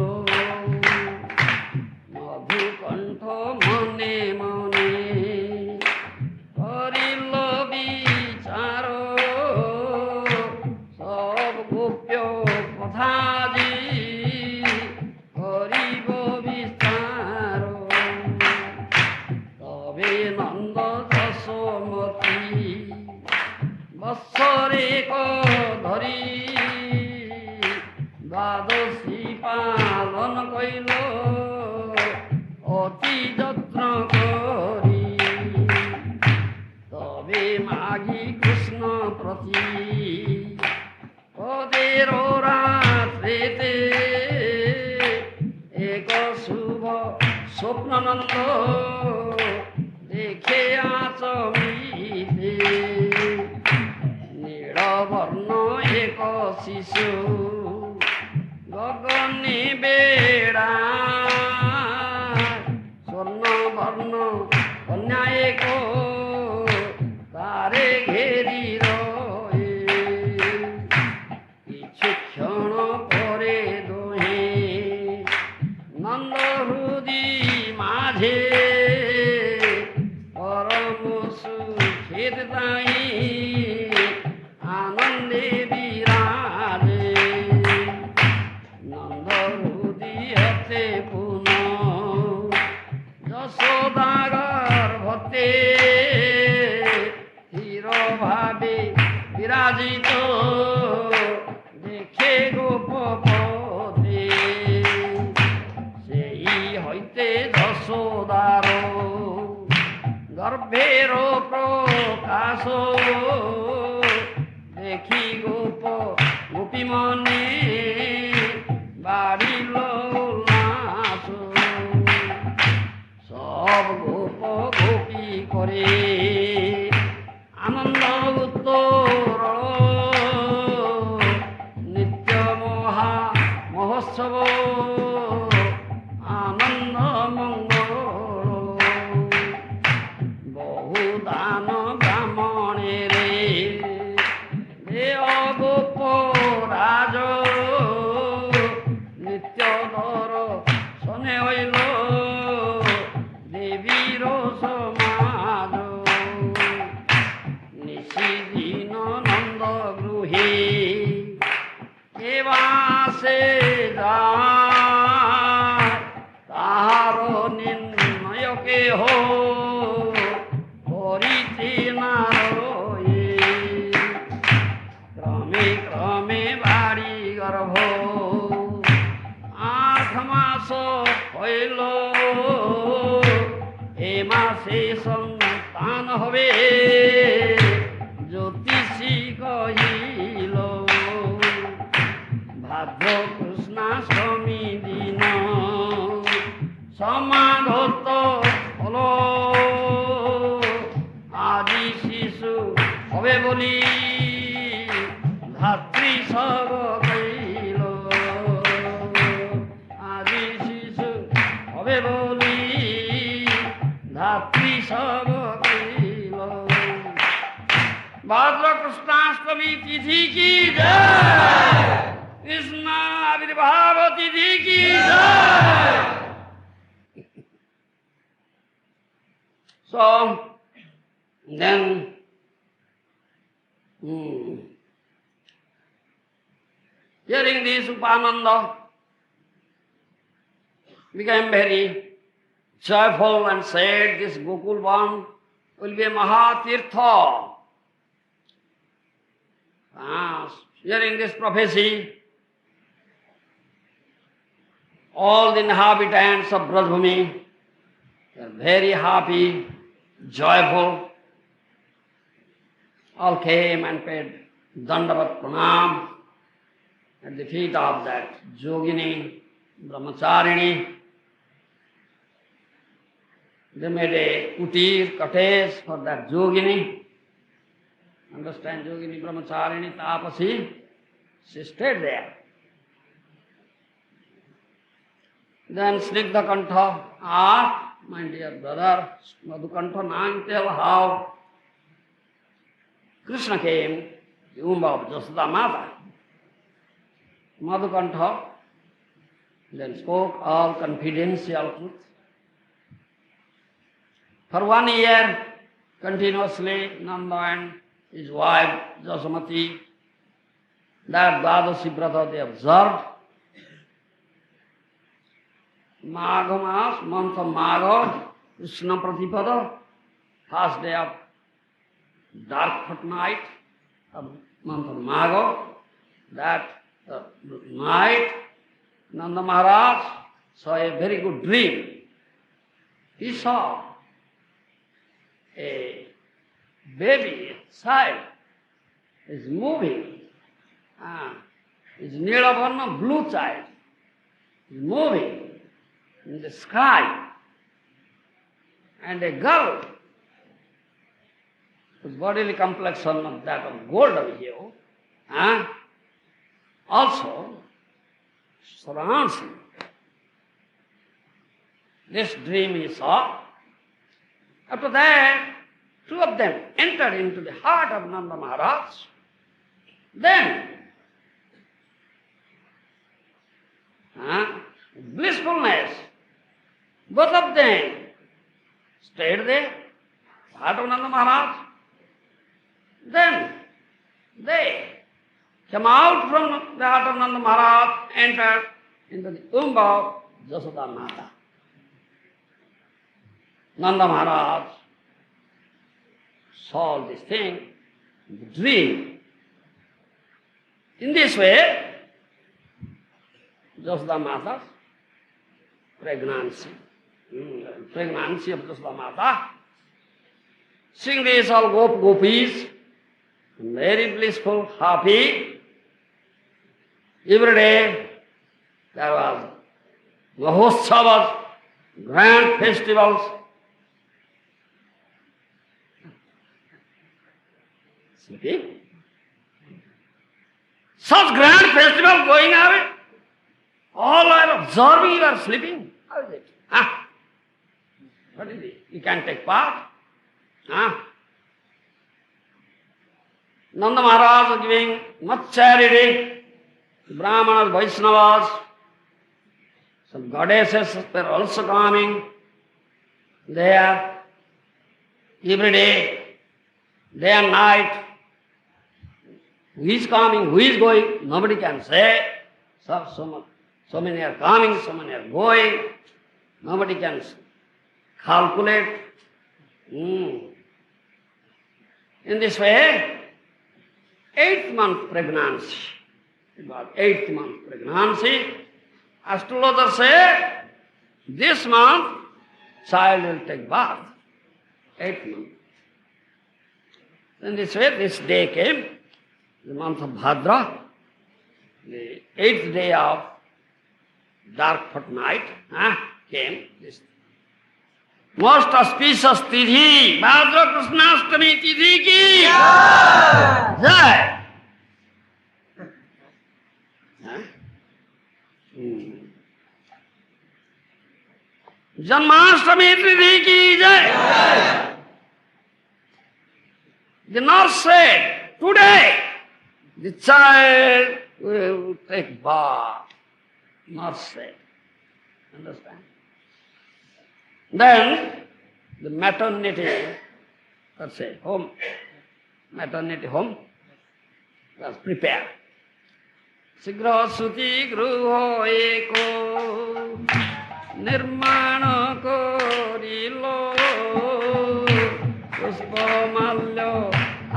মধুকণ্ঠ মনে মনে করিল বিচার সব গোপ্য কথা যে করিব বিস্তার তবে নন্দ যশোমতী বৎসরে ধরি দ্বাদশী পালন কইল অতি যত্ন করি তবে মাগি কৃষ্ণ প্রতি পদের রাত্রেতে এক শুভ স্বপ্ননন্দ দেখে আচমিতে নীড়বর্ণ এক শিশু গগনে বেড়া স্বর্ণবর্ণ কন্যা এক তারে ঘেরি রয়ে কিছুক্ষণ পরে দোহে নন্দ হৃদি মাঝে পরম সুখের তাই আনন্দে বিরাজে নন্দ হৃদিয়তে পুনঃ যশোদা গর্ভতে স্থিরভাবে বিরাজিত দেখে গোপপদে সেই হইতে যশোদার গর্ভের প্রকাশ দেখি গোপ গোপীমনে বাড়িল উল্লাস সব গোপ গোপী করে আনন্দ উত্তর নিত্য মহা মহোৎসব আনন্দ মঙ্গল বহু দান ব্রাহ্মণের গোপ রাজ নিত্য ধর শনে হইল দেবীর সমাজ নিশিদিন নন্দ গৃহে কেবাসে যায় তাহার নির্ণয় কেহ করিতে না রয়ে ক্রমে ক্রমে বাড়ি গর্ভ 8 মাস হইল এ মাসে সন্তান হবে জ্যোতিষী কহিল ভাদ্র কৃষ্ণাষ্টমী দিন সমাগত হল আজি শিশু হবে বলি ধাত্রী সব কইল আজি শিশু হবে বলি ধাত্রী সব কইল ভাদ্র কৃষ্ণাষ্টমী তিথি কি জয় কৃষ্ণ पार्वती जी की जय। So then hearing this, Upananda became very joyful and said, this Gokulvan will be a Mahatirtha. Hearing this prophecy, all the inhabitants of Brajbhumi were very happy, joyful. All came and paid Dandavat Pranam at the feet of that Yogini, Brahmacharini. They made a kutir, cottage for that Yogini. Understand, Yogini, Brahmacharini, Tapasi. She stayed there. Then Snigdha Kantha asked, my dear brother, Madhukantha, now tell how Krishna came, the womb of Jasoda Mata. Madhukantha then spoke all confidential truth. For 1 year, continuously, Nanda and his wife Jasamati, that Dvadashi Vrata they observed. Magha Mas, month of Magha, Krishna Pratipada, first day of dark fortnight of month of Magha, that night Nanda Maharaj saw a very good dream. He saw a baby, a child, is moving. Is Nilavarna, blue child, is moving in the sky. And a girl, whose bodily complexion of that of golden hue, also surrounds him. This dream he saw. After that, two of them entered into the heart of Nanda Maharaj. Then, blissfulness, both of them stayed there, heart of Nanda Maharaj. Then they came out from the heart of Nanda Maharaj, entered into the womb of Jasoda Mata. Nanda Maharaj saw this thing in the dream. In this way, Jasoda Mata's pregnancy of Jasoda Mata, seeing this all gopis, very blissful, happy. Every day there was Mahotsavas, grand festivals. Sleeping? Such grand festival going away. All are observing, you are sleeping. How is it? What is it? You can take part. Nanda Maharaj was giving much charity to Brahmanas, Vaishnavas. Some goddesses were also coming there every day and night. Who is coming, who is going, nobody can say. So many are coming, so many are going. Nobody can calculate. In this way, 8th month pregnancy. It was 8th month pregnancy. Astrologer said, this month child will take birth. 8th month. In this way, this day came, the month of Bhadra, the 8th day of dark fortnight, came this most auspicious Tidhi, Bhadra Krishnastami Tidhi ki Jai. Janmashtami Tidhi ki Jai. The nurse said, today the child will take bath. not said. Understand? Then the maternity, let's say home, maternity home was prepared. Sigra suti gruho eko nirmana korilo pushpa malya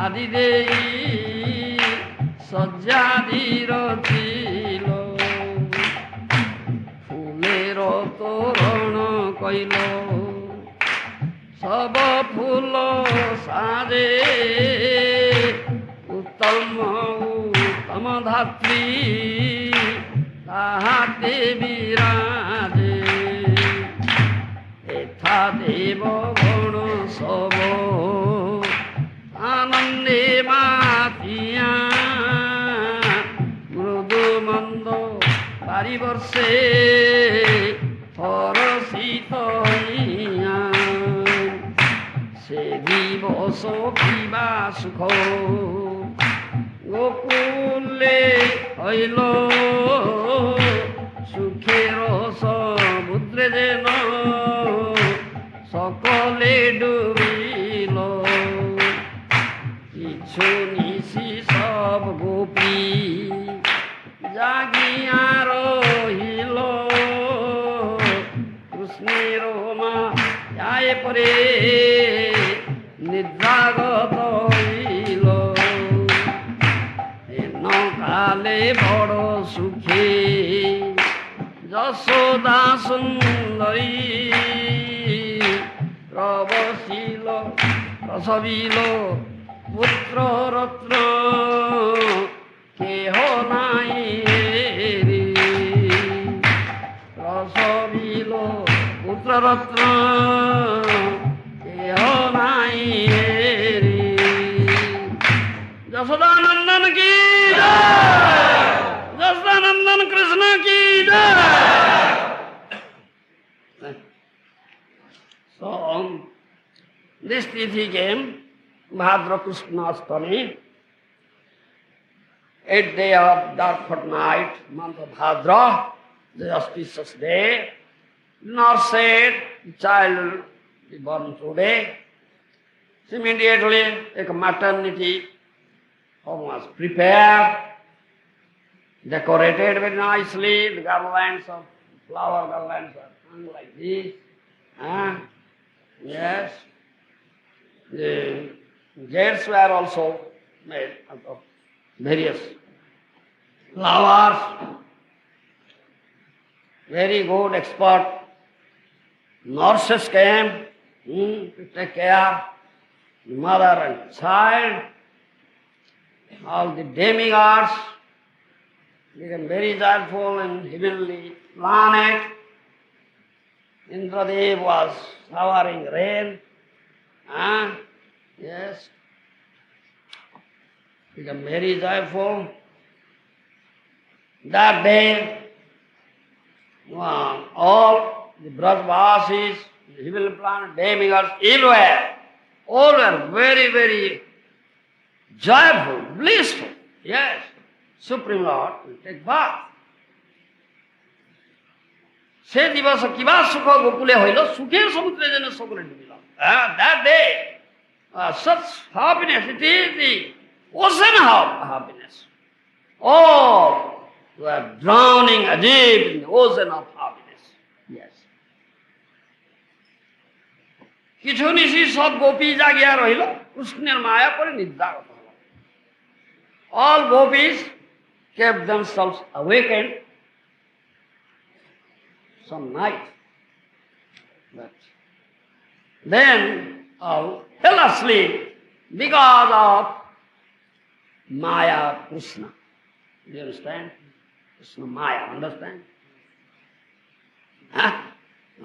adi dei sajjadi rachilo ফুলের তোরণ কইল সব ফুল সাজে উত্তম উত্তম ধাত্রী তাহাতে বিরাজে এথা দেব গণ সব আনন্দে মাতিয়া মৃদু মন্দ পারিবর্ষে পরশিত হইয়া সে দিবস কিবা সুখ গোকুলে হইল সুখের সমুদ্রে যেন সকলে ডুবিল কিছু নিশি সব গোপী জাগিয়া রহিল কৃষ্ণের মা যায় পরে নিদ্রাগত হইল এন কালে বড় সুখে যশোদা সুন্দরী প্রবশিল প্রসবিল পুত্র রত্ন কেহ নাই রে প্রসবিল পুত্র রত্ন কেহ নাই রে যশোদানন্দন কি যশোদানন্দন কৃষ্ণ কি So this Tithi came Bhadra Krishna Ashtami, 8th day of dark fortnight, month of Bhadra, the auspicious day. Nurse said, the child will be born today. So immediately a maternity home was prepared, decorated very nicely, the garlands of flower garlands are hung like this. Yes. The gates were also made out of various flowers. Very good expert nurses came to take care the mother and child. All the demigods became very joyful in heavenly planet. Indradev was showering rain. Yes. Become very joyful. That day, all the Brajvasis, the heavenly planet, demigods, everywhere, all were very, very joyful, blissful. Yes, Supreme Lord will take bath. সে দিবস কিবা সুখ গোকুলে হইল সুখের সমুদ্রে যেন সকলে ডুবিল that day such happiness, it is the ocean of happiness. All were drowning as if in the ocean of happiness. Yes. কিছু নিশি সব গোপী জাগিয়া রহিল কৃষ্ণের মায়া পরে নিদ্রাগত হল all gopis kept themselves awakened some night. But then all fell asleep because of Maya Krishna. Do you understand? Krishna Maya, understand?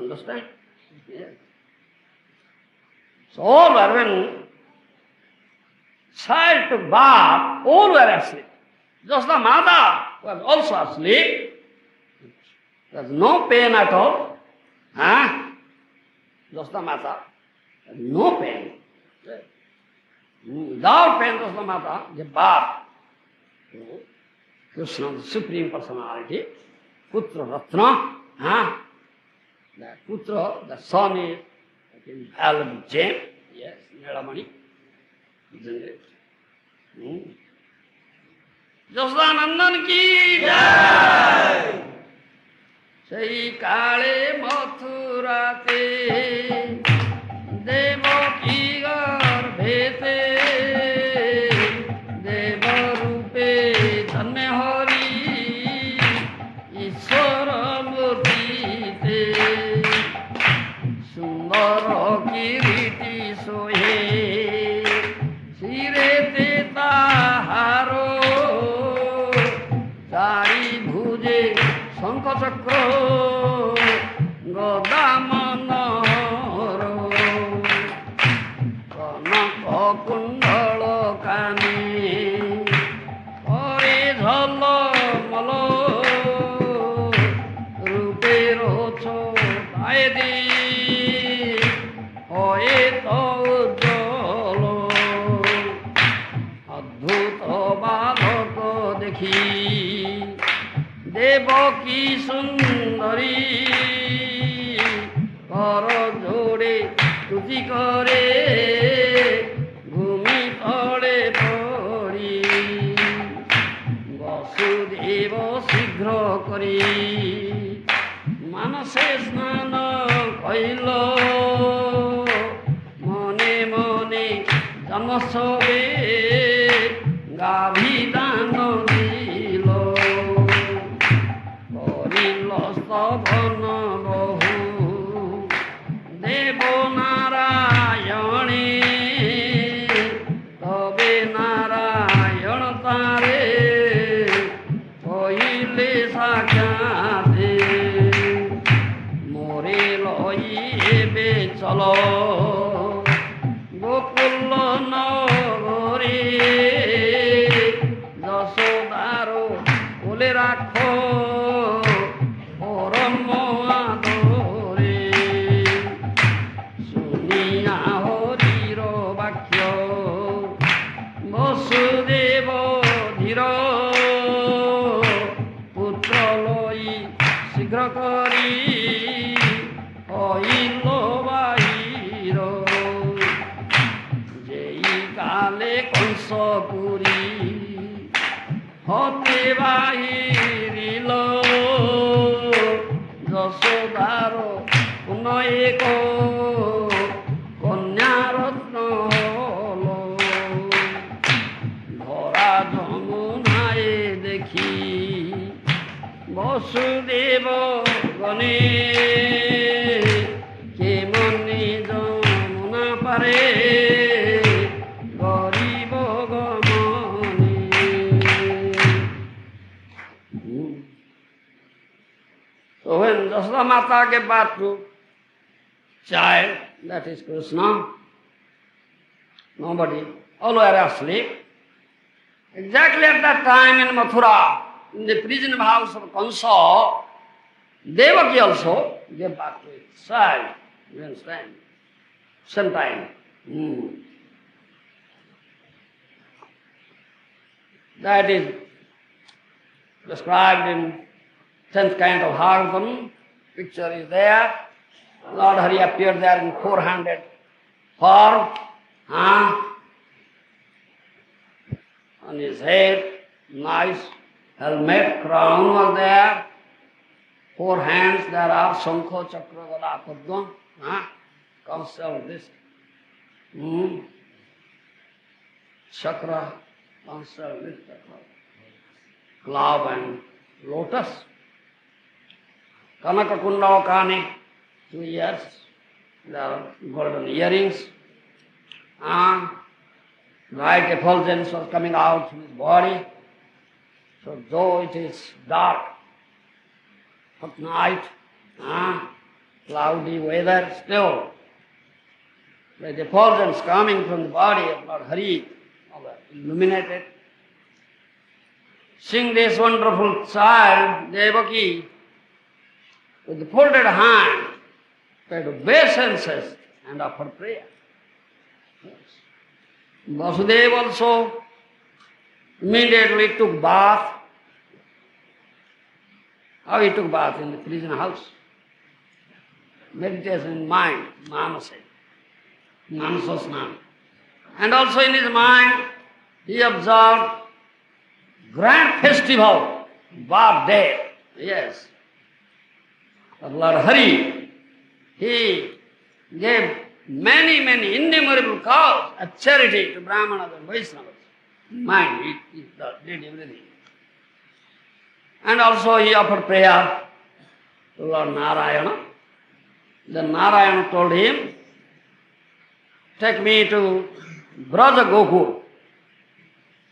Understand? Yes. So all were when child took bath, all were asleep. Just the mother was also asleep. There's no pain at all. Just the mother. No pain. Without pain, just the mother gave bath to Krishna, the Supreme Personality. Putra Ratna. That Putra, the son is invaluable gem. Yes, Nilamani. Isn't it? Jasdanandan ki jai. Sei kale mathurate devaki garbhete devarupe dhanne hari ishwara murtite sundara kiriti sohe shirete taharo chari bhuje শঙ্খ চক্র গদা মনোহর কনক কুণ্ডল কানে পরে ঝলমল রূপের ছোটায় দি হয়ে তো উজ্জ্বল অদ্ভুত বালক দেখি দেবকী সুন্দরী কর জোড়ে তুজি করে ভূমি তলে পড়ি বসুদেব শীঘ্র করি মানসে স্নান কইল মনে মনে জন্মোৎসবে গাভী দান দিল স্তবন বহু দেব নারায়ণে তবে নারায়ণ তারে কইলে সাক্ষাতে মোরে লই এবে চল গোকুল নগরে যশোদার কোলে রাখো বসুদেব ধীর পুত্র লই শীঘ্র করি হইল বাহির যেই কালে কংসপুরী হতে বাহিরিল যশোদার পুনঃ কন্যারত্ন ধরা যমুনায় দেখি বসুদেব গণে কেমনে যমুনা পারে গরিব গমনে So when Dasada Mata gave birth to child, that is Krishna, nobody, all were asleep. Exactly at that time in Mathura, in the prison house of Kansa, Devaki also gave birth to his child. You understand? Same time. That is described in 10th kind of Bhagavatam. Picture is there. Lord Hari appeared there in 400 form. On his head, nice helmet, crown was there. 4 hands there are, Shankha, Chakra, Gada, Padma. Concept this. Chakra, concept this chakra. Club and lotus. Kanaka Kundala Kani, 2 years. There are golden earrings. Bright effulgence was coming out from his body. So though it is dark, hot night, cloudy weather, still the effulgence coming from the body of Lord Hari, illuminated. Seeing this wonderful child, Devaki, with the folded hand, paid obeisances and offered prayer. Yes. Vasudeva also immediately took bath How he took bath in the Krishna house. Meditation in mind, manasa snan. And also in his mind, he observed grand festival, birthday. Yes. Lord Hari, he gave many innumerable cows as charity to Brahmanas and Vaishnavas. Mind, he did everything. And also he offered prayer to Lord Narayana. Then Narayana told him, take me to Braja Gokul.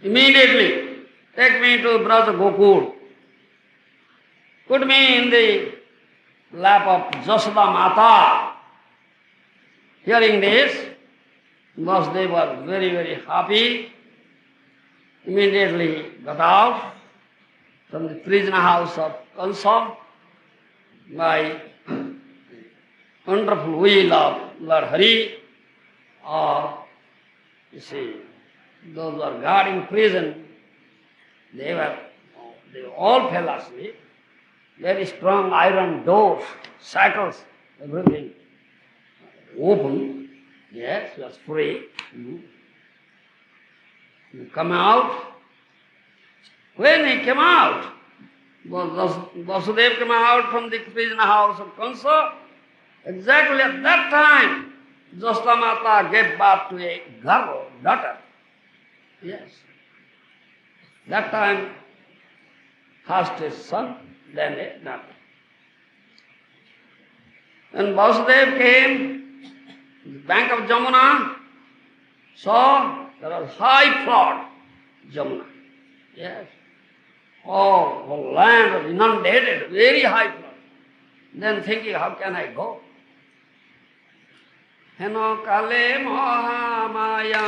Immediately, take me to Braja Gokul. Put me in the lap of Jasoda Mata. Hearing this, Vasudeva was very happy. Immediately got out from the Krishna house of Kansa by wonderful will of Lord Hari, or you see, those who are guarding prison, they all fell asleep. Very strong iron doors, shackles, everything open. Yes, he was free. He come out. When he came out, Vasudeva came out from the Krishna house of Kansa. Exactly at that time, Jasoda Mata gave birth to a girl, daughter. Yes. That time, first a son, then a daughter. When Vasudeva came to the bank of Jamuna, saw there was high flood, Jamuna. Yes. All the land was inundated, very high flood. Then thinking, how can I go? Heno kale mohamaya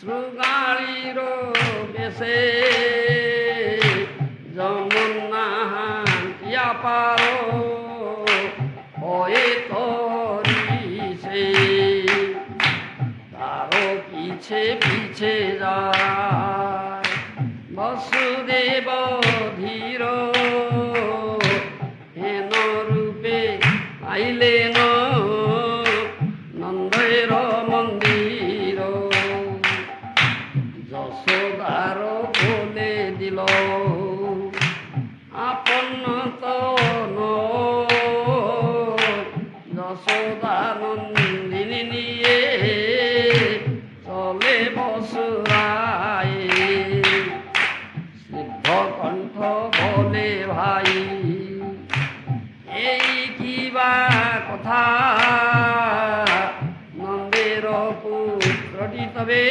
srugaliro bese jamuna yaparo hoye tori se taro piche jay Vasudeva dhiro heno rupe aile no তবে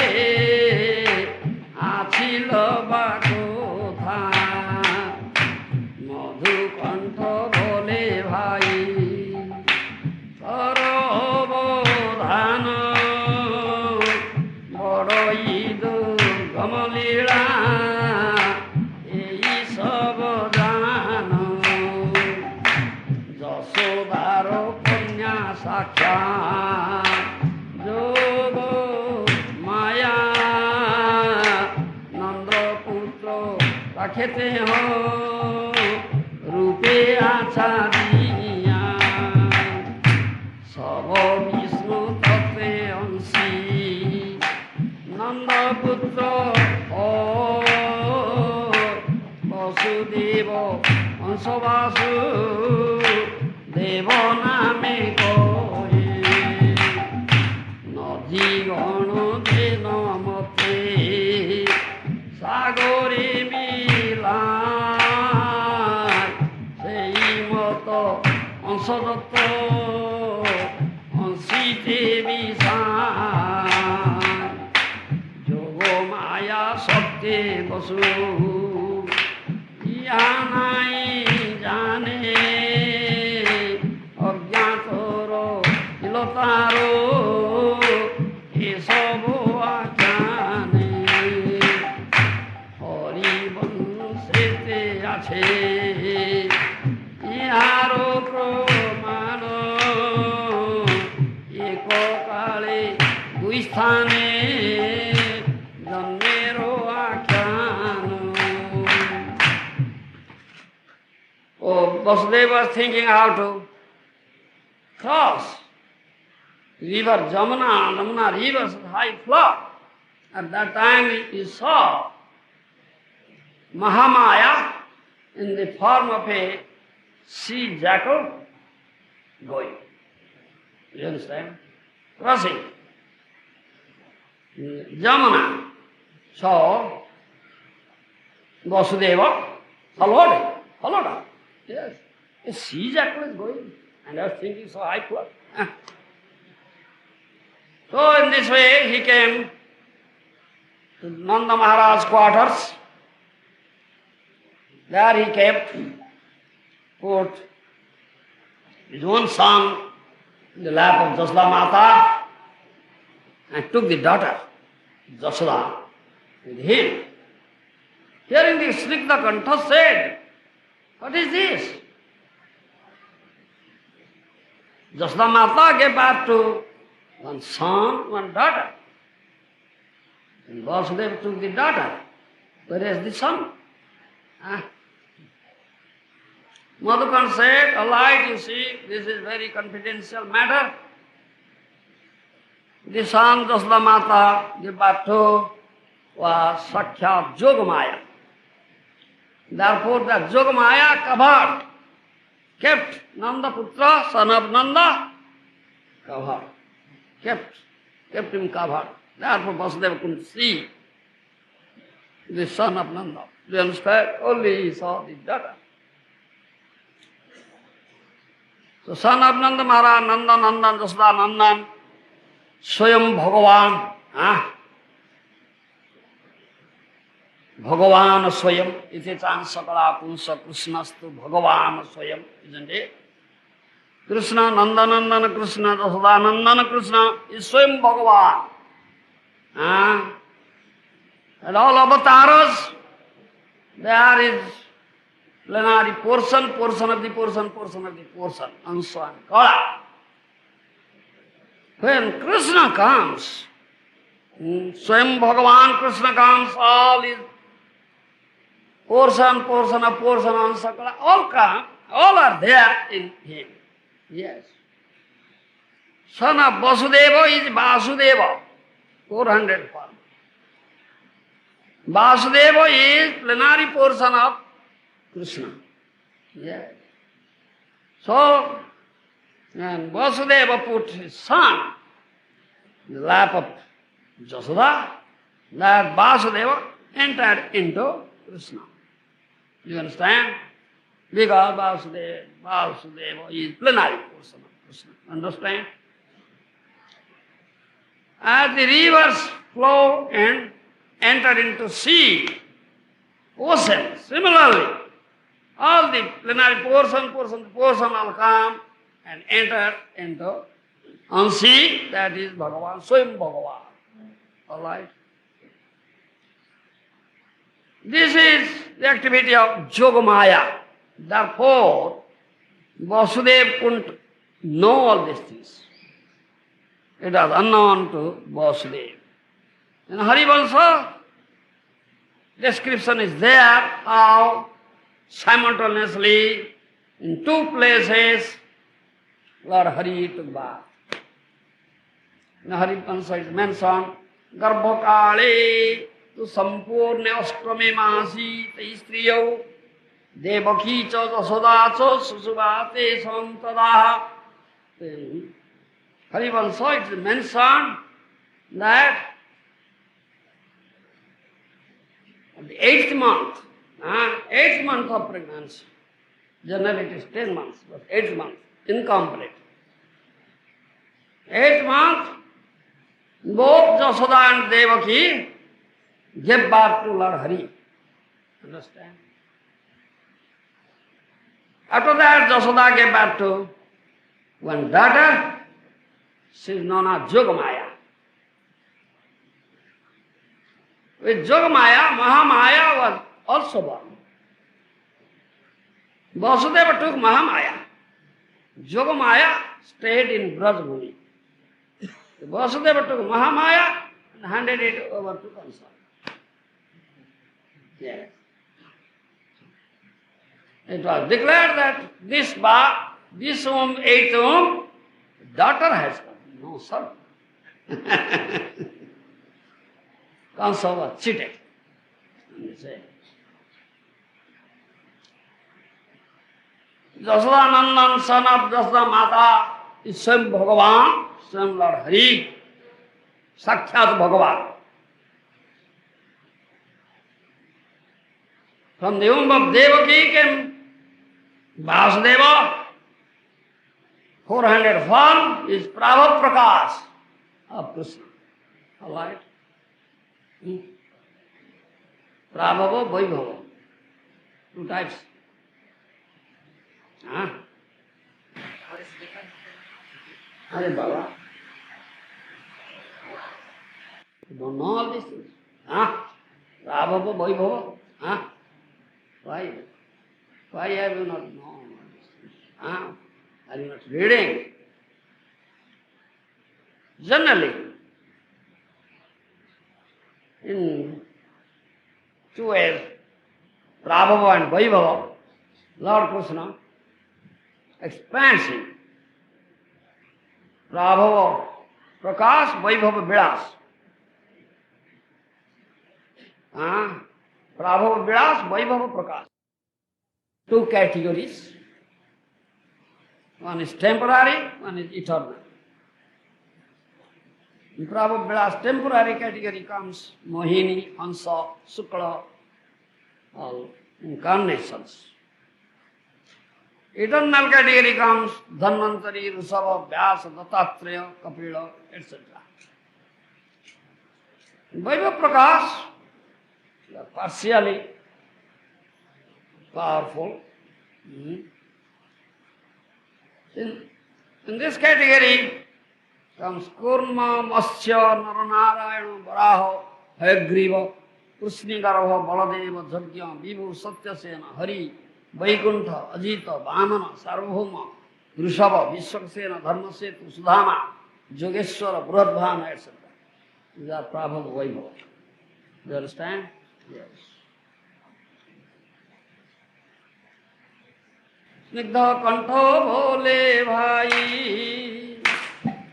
আছিল বা কোথা মধুকণ্ঠ বলে ভাই তর অবধান বড়ই দুর্গম লীলা এই সব জান যশোদার কন্যা সাক্ষাৎ খেতে হো রূপে আছা দিয়া সব বিষ্ণু তত্ত্বে অংশী নন্দপুত্র ও বসুদেব অংশবাসু দেব নামে করে নদী গণ দেন মতে সাগরে সেই মতো অংশদত্ত অংশীতে বিষায় যোগ মায়া সত্যে বসু ইয়া নাই জানে অজ্ঞাতর তিলতার এসব আখ্যানে হরিবংশেতে আছে ইহারো প্রমাণ এককালে দুই স্থানে জন্মেরও আখ্যান Vasudeva was thinking how to cross river Jamuna, Jamuna river was high flood. At that time he saw Mahamaya in the form of a sea jackal going. You understand? Crossing Jamuna. So Vasudeva followed her. Yes. A sea jackal is going. And I was thinking, so I flood. So in this way he came to Nanda Maharaj's quarters. There he kept, put his own son in the lap of Jasoda Mata and took the daughter, Jasoda, with him. Hearing this, Snigdha Kantha said, "What is this?" Jasoda Mata gave birth to one son, one daughter. And Vasudeva took the daughter. Where is the son? Madhukant said, all right, you see, this is very confidential matter. The son Jasoda Mata gave birth to was Sakshat Jogamaya. Therefore, the Jogamaya covered, kept Nandaputra, son of Nanda, covered, kept him covered. Therefore, Vasudeva couldn't see the son of Nanda. Do you understand? Only he saw the daughter. So, son of Nanda Maharaj, Nandan, Jasoda Nandan, Swayam Bhagavan, Bhagavan Swayam, iti chan sakala punsa Krishnastu Bhagavan Swayam, isn't it? Krishna, Nandanandana Krishna, Jasoda Nandana Krishna is Swayam Bhagavan. And all avatars, there is plenary portion of the portion, and so on. Kala. When Krishna comes, Swayam Bhagavan Krishna comes, all is portion of portion, and Sakala, all come, all are there in him. Yes. Son of Vasudeva is Vasudeva, 400 form. Vasudeva is plenary portion of Krishna. Yes. So, and Vasudeva put his son in the lap of Jasoda, that Vasudeva entered into Krishna. You understand? Because Vasudeva is plenary portion of Krishna. Understand? As the rivers flow and enter into sea, ocean, similarly, all the plenary portion all come and enter into sea, that is Bhagavan, Swayam Bhagavan. All right? This is the activity of Jogamaya. Therefore, Vasudeva couldn't know all these things. It was unknown to Vasudeva. In Harivansa, description is there how simultaneously in two places Lord Hari took bath. In Harivansa is mentioned, Garbhakale tu sampurne ashtame masi taistriyo devaki cha jasoda cha susubate santadaha. In Harivansa it is mentioned that the 8th month of pregnancy, generally it is 10 months, but 8th month, incomplete. 8th month, both Jasoda and Devaki gave birth to Lord Hari. Understand? After that, Jasoda gave birth to one daughter, she is known as Jogamaya. With Jogamaya, Mahamaya was also born. Vasudeva took Mahamaya. Jogamaya stayed in Brajmuni. Vasudeva took Mahamaya and handed it over to Kansa. Yes. It was declared that this womb, eighth womb, daughter has come, no son. Kamsa was cheated. Jasodanandan, son of Jasoda Mata, is Swam Bhagavan, Swam Lord Hari, Sakshat Bhagavan. From the womb of Devaki came Vasudeva. 400 form is Prabha Prakash of Krishna. All right? Prabhava, Vaibhava. Two types. Huh? Hare Baba. You don't know all these things. Huh? Prabhava, Vaibhava. Huh? Why? Why have you not known all these things? Huh? Are you not reading? Generally, in two ways, Prabhava and Vaibhava, Lord Krishna expands him. Prabhava Prakash, Vaibhava Vilas. Prabhava Vilas, Vaibhava Prakash. Two categories. One is temporary, one is eternal. In Prabhava Vilas temporary category comes Mohini, Hansa, Sukla, all incarnations. Eternal category comes Dhanvantari, Rishabha, Vyasa, Dattatreya, Kapila, etc. In Vaibhava Prakash, they are partially powerful. In this category comes Kurma, Matsya, Naranarayana, Varaha, Hayagriva, Krishnigarabha, Baladeva, Jagya, Vibhu, Satyasena, Hari, Vaikuntha, Ajita, Vamana, Sarvabhauma, Rishabha, Vishwasena, Dharmasetu, Sudhama, Yogeshwara, Buradbhana, etc. These are Prabhava Vaibhava. Do you understand? Yes. स्निग्ध कंठ बोले भाई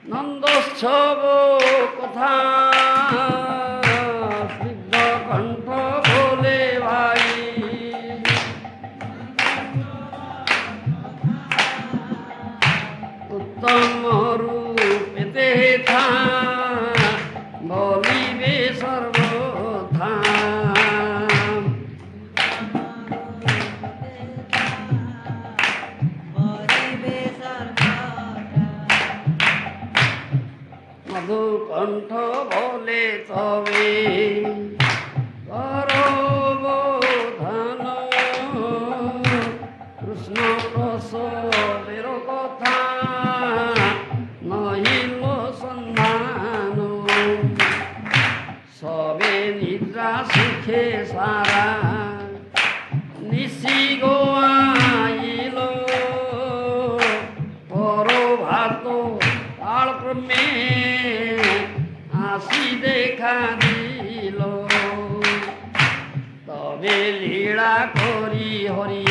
नंदोत्सव कथा स्निग्ध कंठ बोले भाई उत्तम रूपते था बोलिबे सर्वथा कंठ बोले तबे करबोधन कृष्ण प्रसवेर कथा नहिल सन्धान सबे निद्रा सुखे सारा निशी गोआइल परो भातो तालक्रमे आसी देखा दिल तबे लीला करी हरि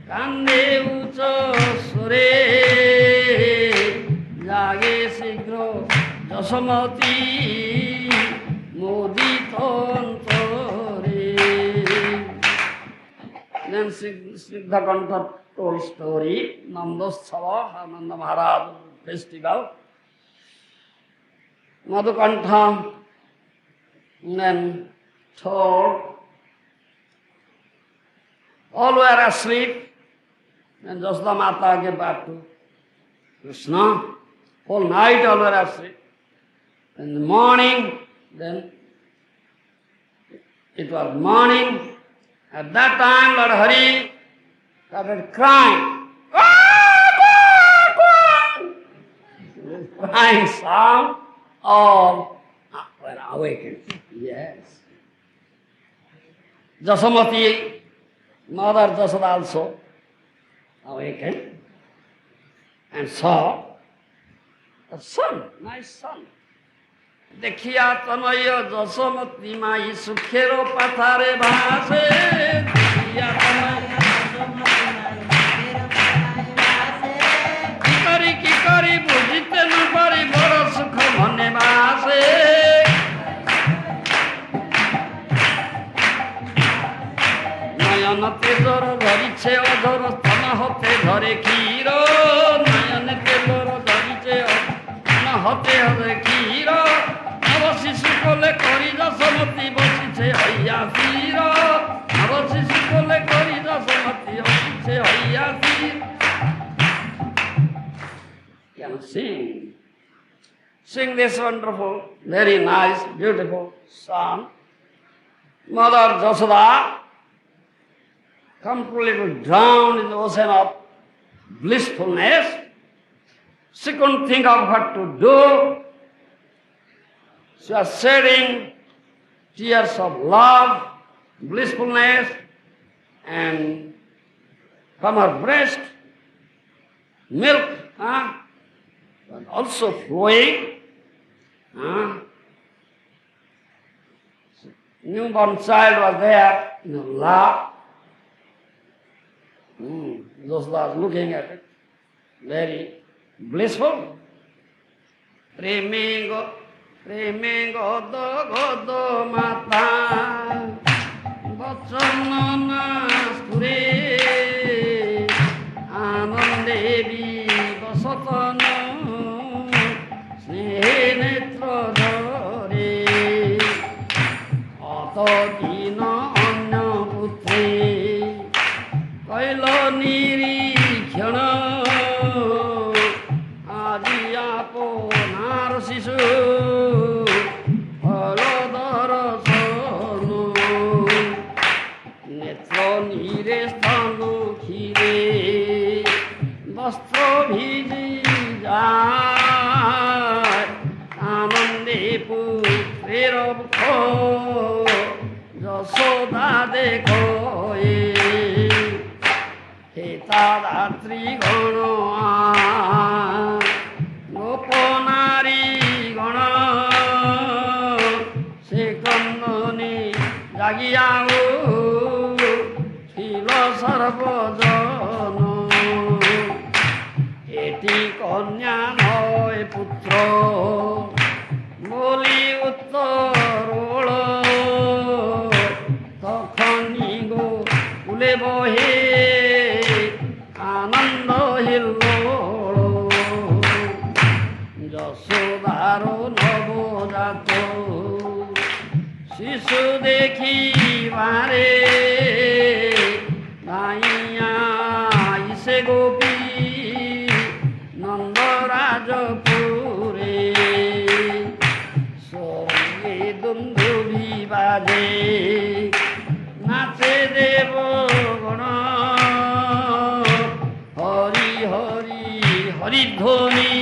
कांदे उच्च सुरे जागे शीघ्र যশমতি মোদিত অন্তরে। Then Siddhakanta told story, Nandosthava, Nanda Maharaj festival. Madhukantha then told, all were asleep, and Jasodha Mata gave back to Krishna. Whole night all were asleep. In the morning, then it was morning. At that time, Lord Hari started crying. Crying sound, all were awakened. Yes. Jasamati, mother Jasada also awakened and saw a son, nice son. देखिया तनय जसमती माई सुखेरो पथारे भासे देखिया तनय ঝরে ক্ষীর নয়নে তেলর ধরিছে না হতে হবে ক্ষীর নব শিশু কোলে করি দশমতি বসিছে হইয়া ক্ষীর নব শিশু কোলে করি দশমতি বসিছে হইয়া ক্ষীর। Can sing this wonderful, very nice, beautiful song. Mother Jasoda, completely drowned in the ocean of blissfulness. She couldn't think of what to do. She was shedding tears of love, blissfulness, and from her breast, milk was also flowing. Newborn child was there in her lap. Those was looking at it, very blissful. Preme godo godo mata, bachana naskure, anande bibasatana, snehe netra dhare, atadina anya putre, kaila nirikhana, adi aponar shisu, halodar sanu, netra nire stanu khire, bastro bhiji jay, anande putrer bukho, Jasoda dekho Hetadhatri gana Gopanari gana Sekandani jagiyago Thila sarvajana Eti kanya noy putra Boli uttarolo Takhani go kule bohe Ananda hillolo Jasodaro navojato Shisu dekhi vare Naiya ise gopi Nandarajapure Songe dundubi baje Nache devagana Hari Hari Hari dhoni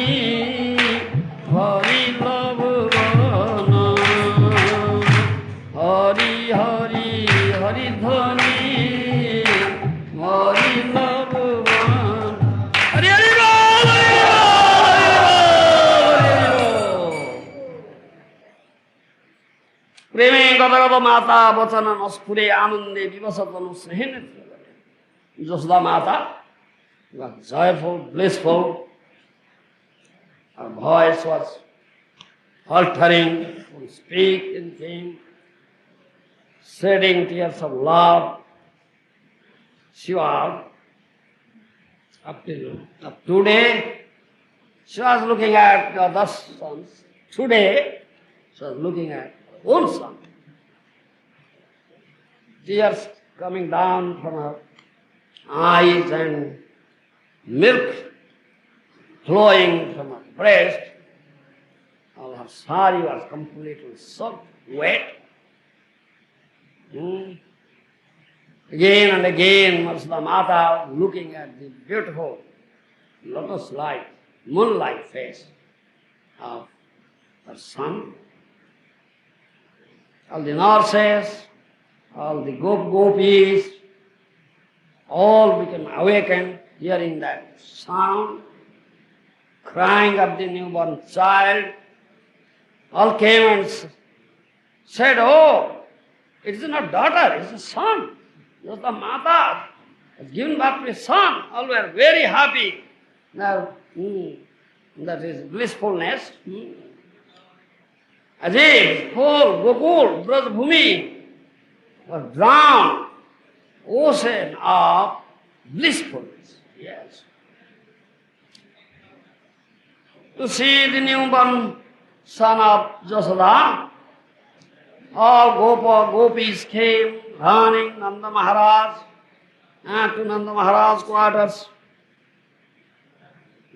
Hari lavgana Hari Hari Hari dhoni Hari lavgana Hari Hari Bol Hari Bol Preme Gadagada Mata Bachana Naspure Anande Vivasatanu Srehene Jasoda Mata was joyful, blissful. Her voice was faltering, couldn't speak anything, shedding tears of love. She was, up today, she was looking at the other sons. Today, she was looking at her own son. Tears coming down from her eyes and milk flowing from her breast. All her sari was completely soaked, wet. Again and again, Jasoda Mata looking at the beautiful lotus-like, moon-like face of her son. All the nurses, all the gopis, all became awakened hearing that sound, crying of the newborn child. All came and said, "Oh, it is not daughter, it is a son. Jasoda Mata has given birth to a son." All were very happy. Now, that is blissfulness. As if whole Gokul, Brajbhumi was drowned, ocean of blissfulness. Yes. To see the newborn son of Jasoda, all gopis came running Nanda Maharaj to Nanda Maharaj's quarters.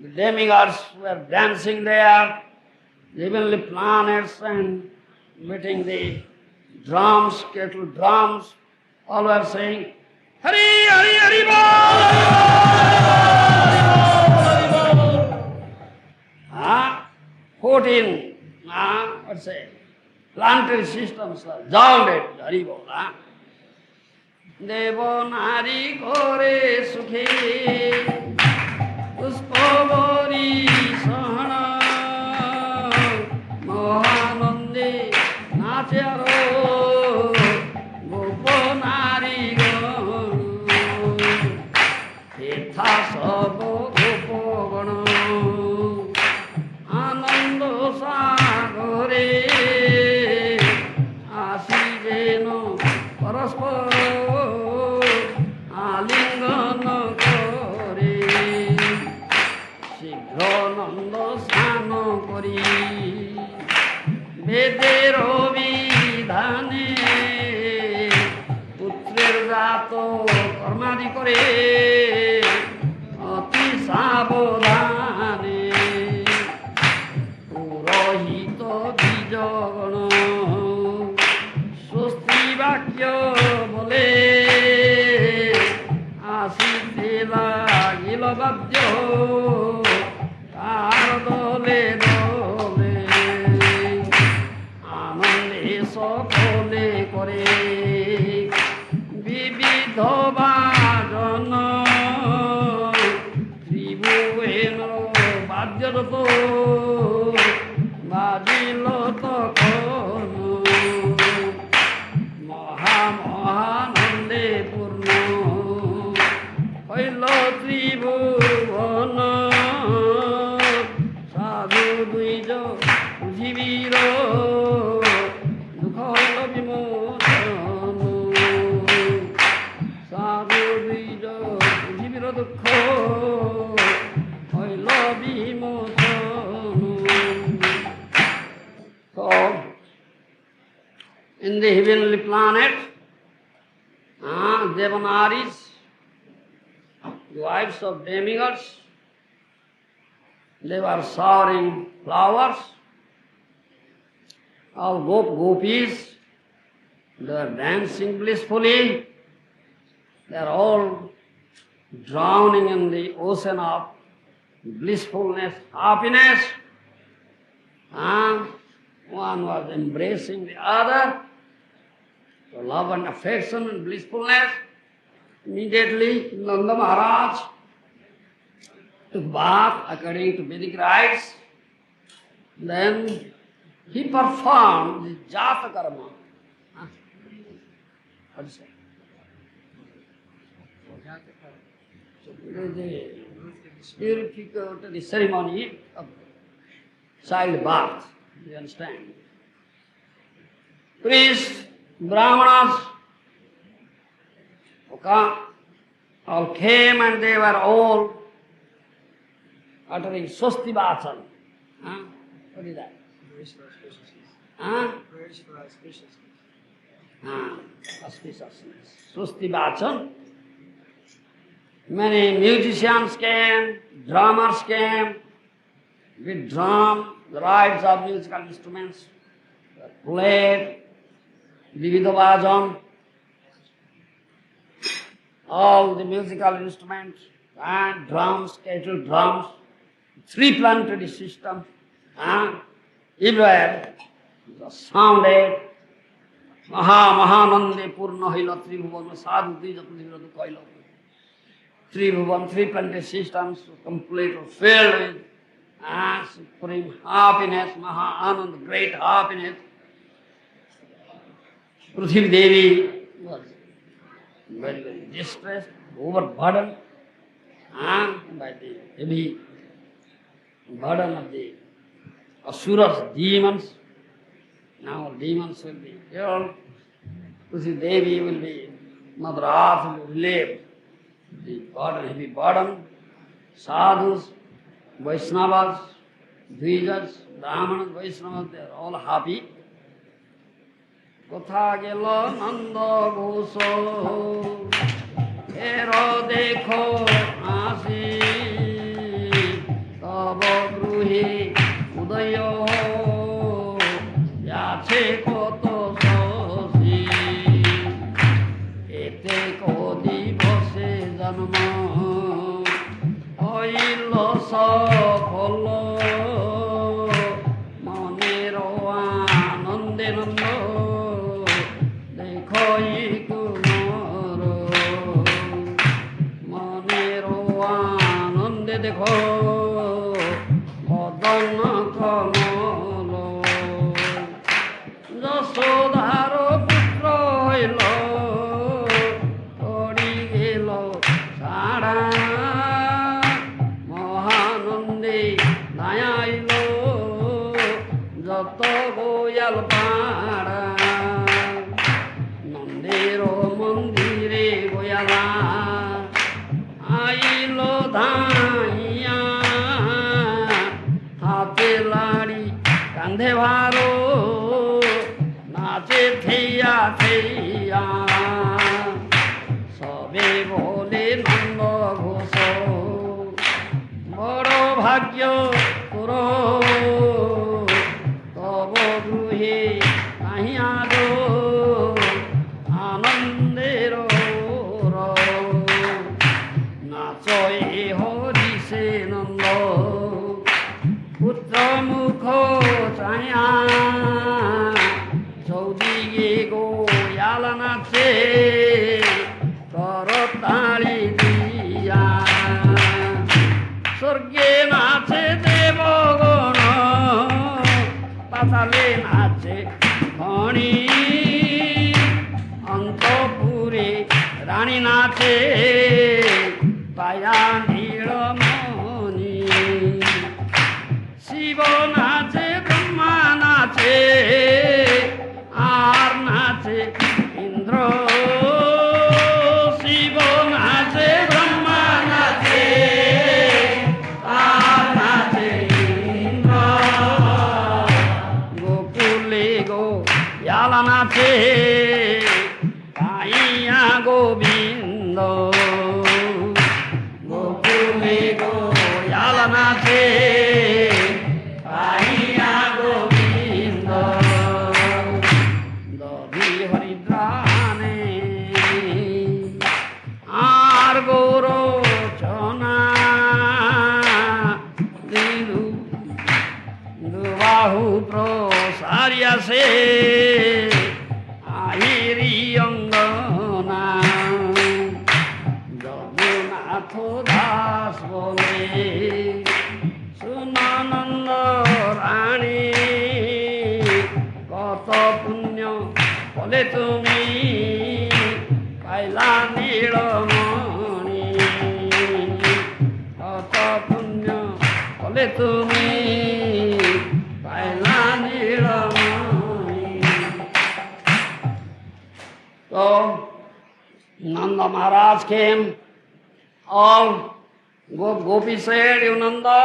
The demigods were dancing there, the heavenly planets and beating the drums, kettle drums, all were saying, Hari, Hari, Hari, Bol! 14, what's say, planetary systems are joined at Hari Bol. Devo Nari Kore Sukhe Puspavori Sahana Mohanande Nacharo Gopo Nari Gano Etha Sabo Gopo Gano Anando Sagore Asijeno Paraspara Alingana Kore Shigrananda Sano Kori Vedero Vidhane Putrer Jato Karmadi Kore Ati Sabodhane Purohito Bijagana Swasti Vakya Bole Asite Lagila Vadyo Tar Dole Dole Anande Sokole Kore Bibidho Bhajana Tribhueno Bhajyato Bhajilo Tokono Mahanande Purno Kailo Tribhuvana Sadhu Duijo Jiviro Dukhalo Vimochano Sadhu Duijo Jiviro Dukho Kailo Vimochano. So, in the heavenly planet, Devanaris, the wives of demigods, they were showering flowers. All gopis, they were dancing blissfully. They are all drowning in the ocean of blissfulness, happiness. One was embracing the other, so love and affection and blissfulness. Immediately, Nanda Maharaj took bath according to Vedic rites. Then he performed the Jata Karma. What is it? So it is a purificatory ceremony of child birth. You understand? Priests, Brahmanas, all came and they were all uttering Swasti Vachan. What is that? Prayers for auspiciousness. Prayers for auspiciousness. Auspiciousness. Swasti Vachan. Many musicians came, drummers came, with drum, the rites of musical instruments were played, Vividha Vajan, all the musical instruments, and drums, kettle drums, 3 planetary systems, everywhere it sounded, Mahanande Purna Hila Tribhuvan Sadhu Dijapudivadu Kaila. Tribhuvan, 3 planetary systems, completely filled with supreme happiness, Maha-Anand, great happiness. Prithvi Devi was very, very distressed, overburdened by the heavy burden of the Asuras, demons. Now demons will be killed. Prithvi Devi will be, Mother Earth will relieve the burden, heavy burden. sadhus, Vaishnavas, Dvijas, Brahmanas, Vaishnavas, they are all happy. কোথা গেল নন্দ ঘোষ এর দেখো আসি তব গৃহে উদয় আছে কত শশী এতে কদিবসে জন্ম হইল সফল মনের আনন্দে নন্দ দেখই কুমার মনের আনন্দে দেখো বদন কমল যশোদার পুত্র হইল পড়ি গেল সারা মহানন্দে নায়াইল যত গোয়াল পাড়া নন্দের মন্দিরে গোয়ালা আইল ধাইয়া হাতে লাড়ি কান্ধে ভারো নাচে থেইয়া থেইয়া সবে বলে নন্দ ঘোষ বড় ভাগ্য তোর তব গৃহে নাহি আদো আনন্দের নাচয়ে হরিষে নন্দ পুত্র মুখ চায়া চৌদিকে গোয়াল নাচে করতালি দিয়া স্বর্গে নাচে দেবগণ পাতালে নাচে ধনী অন্তপুরে রানী নাচে পায়া নীলমণি শিব নাচে ব্রহ্মা নাচে আর নাচে ইন্দ্র শিব নাচে ব্রহ্মা নাচে আর নাচে ইন্দ্র গোকুলে গোয়ালা নাচে পাইয়া গোবিন্দ গোকুলে গোয়ালা নাচে পাইয়া গোবিন্দ দধি হরিদ্রানে আর গৌরচনা দিলু দুবাহু প্রসারিয়াছে আহিরি অঙ্গনা জগন্নাথ দাস বলে সুনানন্দ রানী কত পুণ্য বলে তুমি পাইলা নীলমণি কত পুণ্য বলে তুমি পাইলা নীলমণি তো Nanda Maharaj came, all Gopi said, "You Nanda,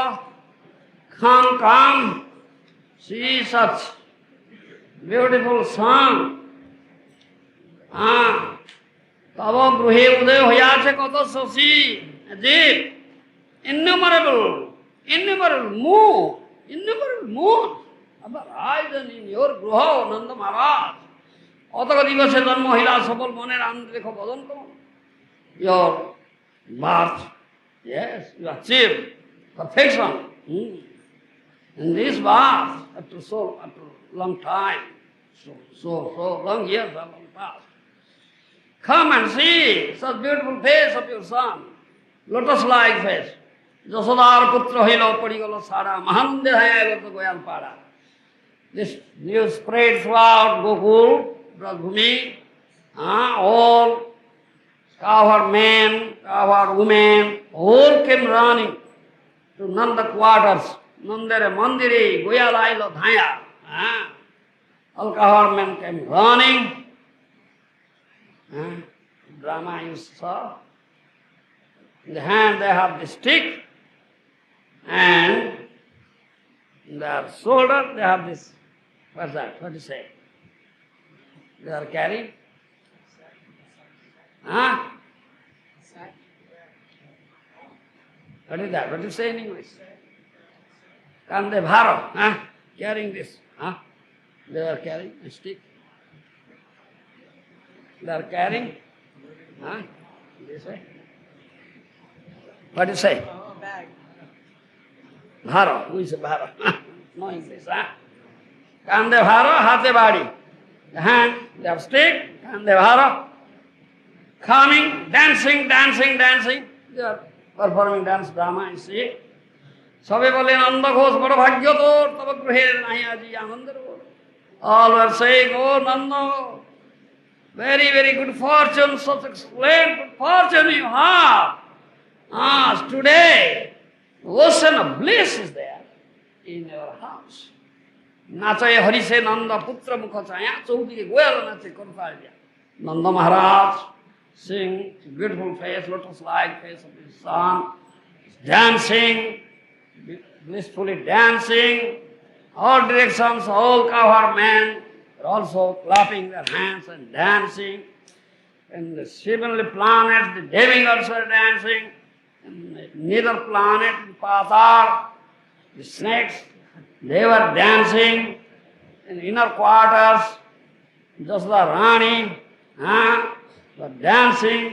come, see such beautiful son. তব গৃহে উদয় হইয়াছে কত Shashi, innumerable moon, arise in your গৃহ Nanda Maharaj. অতক দিবসে জন্ম হইলা সফল মনের আনন্দ দেখো বদন কর your birth, yes, you achieve perfection in this birth after long time, so long years have long past. Come and see such beautiful face of your son, lotus-like face. যশোদার পুত্র হইল পড়ি গেল সারা মহানন্দে হয়ে গেল গোয়াল পাড়া। This news spread throughout Gokul, Brajbhumi, all cowherd men, cowherd women, all came running to Nanda quarters. Nandere mandire, goyal ailo dhaya. All cowherd men came running. Drama you saw. In the hand they have the stick, And their shoulder, they have this, what's that, what do you say? They are carrying? Huh? What is that? What do you say in English? Kande bharo, huh? Carrying this, huh? They are carrying a stick. They are carrying, huh? This way. What do you say? Bag. Bharo. Who is a bharo? No English, huh? Kande bharo, hate badi. The hand, they have stick, kande bharo. Coming, dancing. They are performing dance drama, you see. সবে বলে নন্দ ঘোষ বড় ভাগ্য তোর তব গৃহের নাই আজি আনন্দের ওর। All were saying, oh Nanda, very, very good fortune, such excellent good fortune you have. Today, ocean of bliss is there in your house. নাচে হরিষে নন্দ পুত্র মুখ ছায়া চৌদিকে গোয়াল নাচে করতাল দিয়া Nanda Maharaj sing beautiful face, lotus-like face of his son, dancing, blissfully dancing, all directions, all cowherd men are also clapping their hands and dancing. And the heavenly planets, the demigods are dancing. And the nether planet, Patal, the snakes, they were dancing. In inner quarters, just the Rani, were dancing,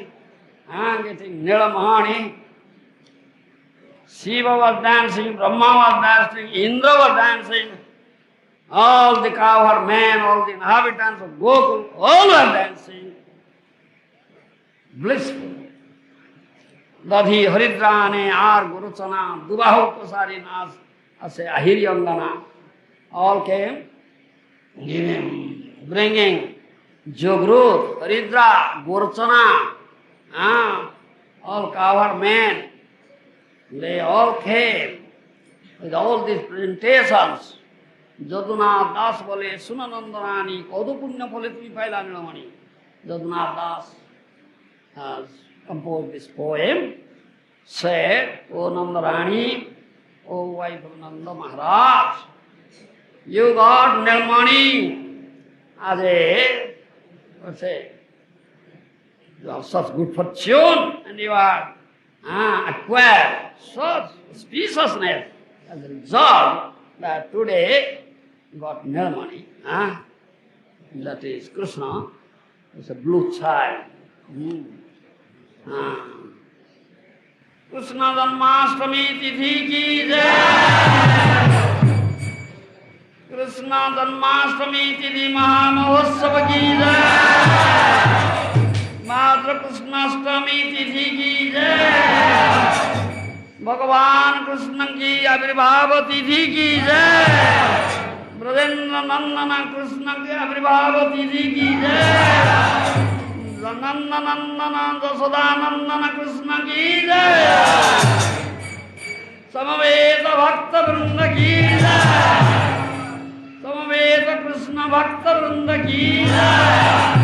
getting Nilamahani. Shiva was dancing, Brahma was dancing, Indra was dancing. All the cowherd men, all the inhabitants of Gokul, all were dancing. Blissful. Dadhi Haridrane Ar Guruchana Dubahu Pasari Nas Ase Ahiri Angana. All came bringing Jogrut, Haridra, Guruchana, all cowherd men. They all came with all these presentations. Jadunath Das bole, Sunanandarani, Kodu Punya Pole Tui Paila Nilamani. Jadunath Das has composed this poem, said, O Nandarani, O wife of Nanda Maharaj, you got Nilmani as a, what's say, you have such good fortune and you are acquired such speciousness as a result that today you got Nilmani. That is Krishna, is a blue child. Krishna Janmashtami Tithi ki jai. Krishna Janmashtami Tithi Mahamahotsav ki jai. Madhura Krishnashtami Tithi ki jai. Bhagavan Krishna ki Avirbhava Tithi ki jai. Brajendra Nandana Krishna ki Avirbhava Tithi ki jai. Nanda Nandana Jasoda Nandana Krishna ki jai. Samaveta Bhakta Vrinda ki jai. Samaveta Krishna Bhakta Vrinda ki jai.